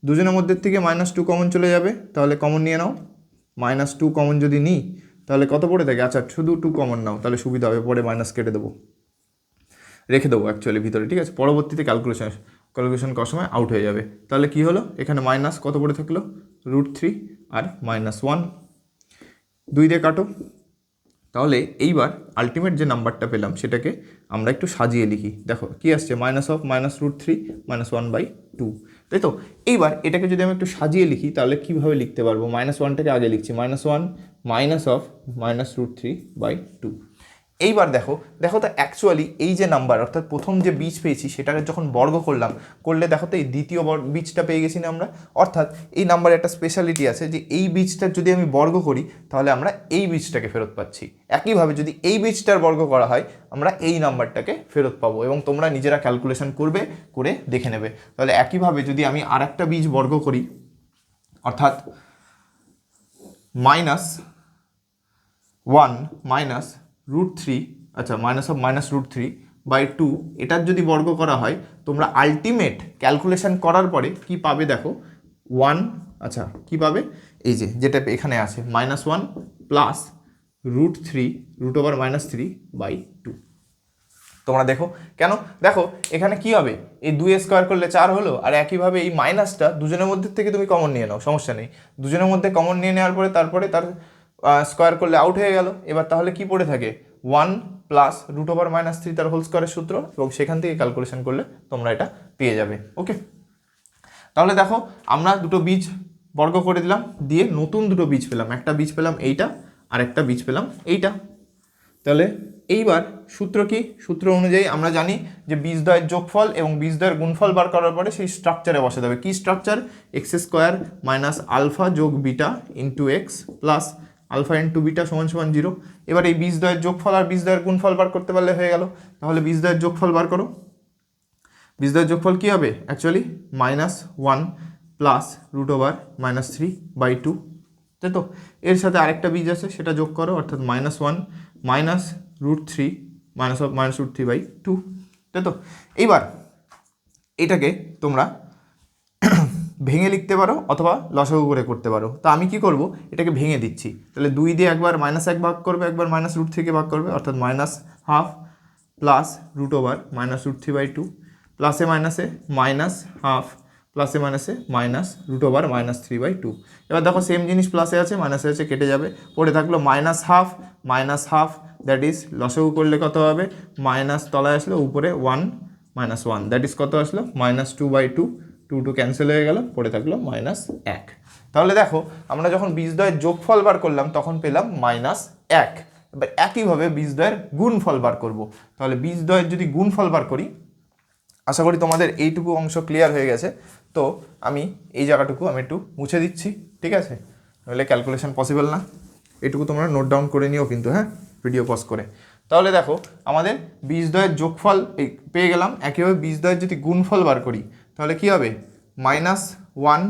দুজনের মধ্যে থেকে -2 কমন চলে যাবে, তাহলে কমন নিয়ে নাও। -2 কমন যদি নিই তাহলে কত পড়ে থাকে? আচ্ছা শুধু 2 কমন নাও, তাহলে সুবিধা হবে, পরে মাইনাস কেটে দেবো, রেখে দেবো অ্যাকচুয়ালি ভিতরে, ঠিক আছে? পরবর্তীতে ক্যালকুলেশন করার সময় আউট হয়ে যাবে। তাহলে কি হলো? এখানে মাইনাস কত পড়ে থাকলো? √3 আর -1, 2 দিয়ে কাটো। তাহলে এইবার আলটিমেট যে নাম্বারটা পেলাম সেটাকে আমরা একটু সাজিয়ে লিখি। দেখো কি আসছে? -√3 -1/2, তাই তো? এইবার এটাকে যদি আমি একটু সাজিয়ে লিখি তাহলে কীভাবে লিখতে পারবো? -1টাকে আগে লিখছি, -1 -√3/2। এইবার দেখো তো অ্যাকচুয়ালি এই যে নাম্বার অর্থাৎ প্রথম যে বীজ পেয়েছি সেটাকে যখন বর্গ করলে দেখো তো এই দ্বিতীয় বীজটা পেয়ে গেছি না আমরা। অর্থাৎ এই নাম্বারে একটা স্পেশালিটি আছে যে এই বীজটার যদি আমি বর্গ করি তাহলে আমরা এই বীজটাকে ফেরত পাচ্ছি। একইভাবে যদি এই বীজটার বর্গ করা হয় আমরা এই নাম্বারটাকে ফেরত পাবো, এবং তোমরা নিজেরা ক্যালকুলেশন করে দেখে নেবে। তাহলে একইভাবে যদি আমি আর একটা বীজ বর্গ করি, অর্থাৎ -1 -√3, আচ্ছা -√3/2, এটার যদি বর্গ করা হয় তোমরা আলটিমেট ক্যালকুলেশন করার পরে কি পাবে? দেখো 1, আচ্ছা কি পাবে? এই যেটা এখানে আছে -1 প্লাস √3/-3/2। তোমরা দেখো কেন? দেখো এখানে কি হবে? এই 2 স্কোয়ার করলে 4 হলো, আর একইভাবে এই মাইনাসটা দুজনের মধ্যে থেকে তুমি কমন নিয়ে নাও, সমস্যা নেই। দুজনের মধ্যে কমন নিয়ে নেওয়ার পরে তারপরে তার স্কোয়ার করলে আউট হয়ে গেল। এবার তাহলে কি পড়ে থাকে? 1 প্লাস √/-3 তার হোল স্কোয়ারের সূত্র, এবং সেখান থেকে ক্যালকুলেশন করলে তোমরা এটা পেয়ে যাবে। ওকে, তাহলে দেখো আমরা দুটো বীজ বর্গ করে দিলাম, দিয়ে নতুন দুটো বীজ পেলাম। একটা বীজ পেলাম এইটা, আর একটা বীজ পেলাম এইটা। তাহলে এইবার সূত্র কি? সূত্র অনুযায়ী আমরা জানি যে বীজদ্বয়ের যোগফল এবং বীজদ্বয়ের গুণফল বার করার পরে সেই স্ট্রাকচারে বসাতে হবে। কি structure? X square minus alpha যোগ beta into x plus alpha into beta সমান সমান 0। এবার এই বীজদ্বয়ের যোগফল আর বীজদ্বয়ের গুণফল বার করতে পারলে হয়ে গেল। তাহলে বীজদ্বয়ের যোগফল বার করো। বীজদ্বয়ের যোগফল কী হবে? অ্যাকচুয়ালি -1 প্লাস √/-3/2, তাই তো? এর সাথে আরেকটা বীজ আছে সেটা যোগ করো, অর্থাৎ -1 মাইনাস √3 -√3/2, তাই তো? এইবার এটাকে তোমরা ভেঙে লিখতে পারো অথবা লসাগু করে করতে পারো। তো আমি কি করব, এটাকে ভেঙে দিচ্ছি। তাহলে 2 দিয়ে একবার -1 ভাগ করবে, একবার -√3 ভাগ করবে, অর্থাৎ -1/2 প্লাস √/-√3/2, প্লাসে মাইনাসে -1/2 প্লাসে মাইনাসে -√/-3/2। এবার দেখো সেম জিনিস প্লাসে আছে মাইনাসে আছে, কেটে যাবে, পড়ে থাকলো -1/2 দ্যাট ইজ লসাগু করলে কত হবে? মাইনাস তলায় আসলো, উপরে 1 -1 দ্যাট ইজ কত আসলো? -2/2, 2 ক্যান্সেল হয়ে গেল, পড়ে থাকলো -1। তাহলে দেখো আমরা যখন বীজদ্বয়ের যোগফল বার করলাম তখন পেলাম -1। এবার একইভাবে বীজদ্বয়ের গুণফল বার করব। তাহলে বীজদ্বয়ের যদি গুণফল বার করি, আশা করি তোমাদের এইটুকু অংশ ক্লিয়ার হয়ে গেছে। তো আমি এই জায়গাটুকু আমি একটু মুছে দিচ্ছি, ঠিক আছে? নাহলে ক্যালকুলেশন পসিবল না। এইটুকু তোমরা নোট ডাউন করে নিও কিন্তু, হ্যাঁ, ভিডিও পজ করে। তাহলে দেখো আমাদের বীজদ্বয়ের যোগফল পেয়ে গেলাম। একইভাবে বীজদ্বয়ের যদি গুণফল বার করি তাহলে কি হবে? -1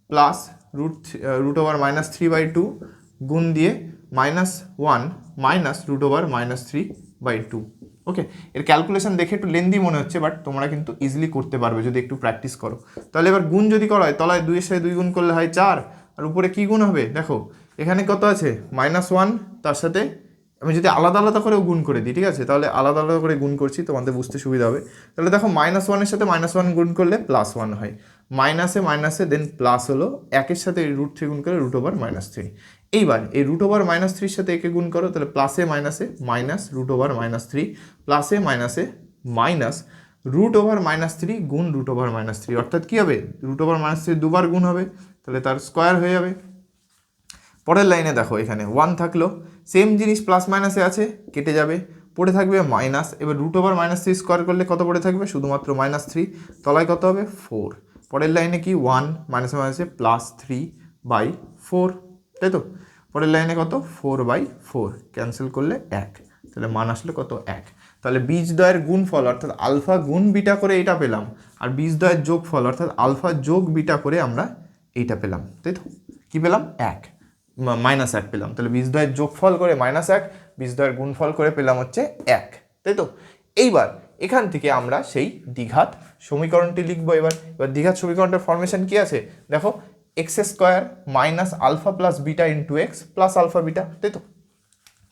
প্লাস √/-3/2 গুণ দিয়ে -1 মাইনাস √/-3/2। ওকে, এর ক্যালকুলেশন দেখে একটু লেন্দি মনে হচ্ছে, বাট তোমরা কিন্তু ইজিলি করতে পারবে যদি একটু প্র্যাকটিস করো। তাহলে এবার গুণ যদি করা হয়, তলায় 2 এর সাথে 2 গুণ করলে হয় 4, আর উপরে কী গুণ হবে? দেখো এখানে কত আছে? -1, তার সাথে আমি যদি আলাদা আলাদা করেও গুণ করে দিই, ঠিক আছে? তাহলে আলাদা আলাদা করে গুণ করছি, তোমাদের বুঝতে সুবিধা হবে। তাহলে দেখো -1 এর সাথে -1 গুণ করলে +1 হয়, মাইনাসে মাইনাসে দেন প্লাস হলো, 1 সাথে √3 গুণ করে √/-3। এইবার এই √/-3 সাথে একে গুণ করো, তাহলে প্লাসে মাইনাসে মাইনাস √/-3, প্লাসে মাইনাসে মাইনাস √/-3 গুণ √/-3, অর্থাৎ কী হবে? √/-3 দুবার গুণ হবে, তাহলে তার স্কোয়ার হয়ে যাবে। পরের লাইনে দেখো এখানে 1 থাকলো, সেম জিনিস প্লাস মাইনাসে আছে, কেটে যাবে, পড়ে থাকবে মাইনাস। এবার √/-3 স্কোয়ার করলে কত পড়ে থাকবে? শুধুমাত্র -3, তলায় কত হবে? 4। পরের লাইনে কি? 1 মাইনাসে মাইনাসে +3/4, তাই তো? পরের লাইনে কত? 4/4, ক্যান্সেল করলে 1, তাহলে মান আসলে কত? 1। তাহলে বীজদ্বয়ের গুণফল অর্থাৎ আলফা গুণ বিটা করে এটা পেলাম, আর বীজদ্বয়ের যোগফল অর্থাৎ আলফা যোগ বিটা করে আমরা এইটা পেলাম, তাই তো? কী পেলাম? 1 -1 পেলাম। তাহলে বীজদ্বয়ের যোগফল করে -1, বীজদ্বয়ের গুণফল করে পেলাম হচ্ছে 1, তাই তো? এইবার এখান থেকে আমরা সেই দ্বিঘাত সমীকরণটি লিখবো। এবার দ্বিঘাত সমীকরণটার ফরমেশন কি আছে দেখো, x² minus alpha plus beta into x plus alpha beta, তাই তো?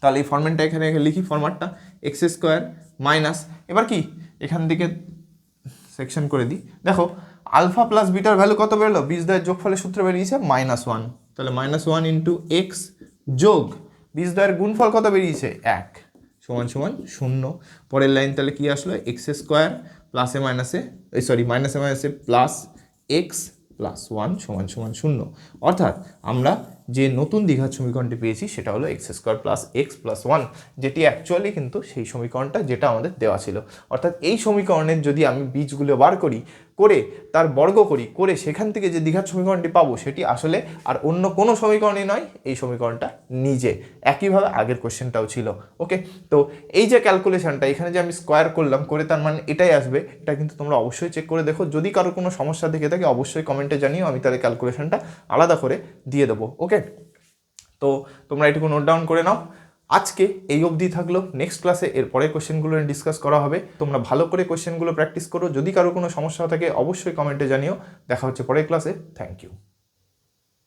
তাহলে এই ফরম্যাটটা এখানে লিখি, ফরম্যাটটা x² মাইনাস, এবার কি এখান থেকে সেকশন করে দিই। দেখো আলফা প্লাস বিটার ভ্যালু কত বেরোলো? বীজদ্বয়ের যোগফলের সূত্র বেরিয়েছে -1, তাহলে -1 ইন্টু এক্স যোগ বীজদ্বয়ের গুণফল কত বেরিয়েছে? 1 সমান সমান 0। পরের লাইন তাহলে কি আসলো? x² প্লাসে মাইনাসে মাইনাসে মাইনাসে প্লাস এক্স প্লাস 1 সমান সমান 0। অর্থাৎ আমরা যে নতুন দ্বিঘাত সমীকরণটি পেয়েছি সেটা হলো x² প্লাস এক্স প্লাস 1, যেটি অ্যাকচুয়ালি কিন্তু সেই সমীকরণটা যেটা আমাদের দেওয়া ছিল। অর্থাৎ এই সমীকরণের যদি আমি বীজগুলো বার করি, করে তার বর্গ করি, করে সেখান থেকে যে দ্বিঘাত সমীকরণটি পাবো সেটি আসলে আর অন্য কোনো সমীকরণই নয়, এই সমীকরণটা নিজে। একইভাবে আগের কোশ্চেনটাও ছিল। ওকে, তো এই যে ক্যালকুলেশনটা এখানে যে আমি স্কোয়ার করলাম, করে তার মানে এটাই আসবে, এটা কিন্তু তোমরা অবশ্যই চেক করে দেখো। যদি কারো কোনো সমস্যা থেকে থাকে অবশ্যই কমেন্টে জানিও, আমি তাদের ক্যালকুলেশনটা আলাদা করে দিয়ে দেবো। ওকে, তো তোমরা এটুকু নোট ডাউন করে নাও। আজকে এই অবধি থাকলো, নেক্সট ক্লাসে এর পরের কোশ্চেনগুলো ডিসকাস করা হবে। তোমরা ভালো করে কোশ্চেনগুলো প্র্যাকটিস করো। যদি কারো কোনো সমস্যা থাকে অবশ্যই কমেন্টে জানিও। দেখা হচ্ছে পরের ক্লাসে। Thank you.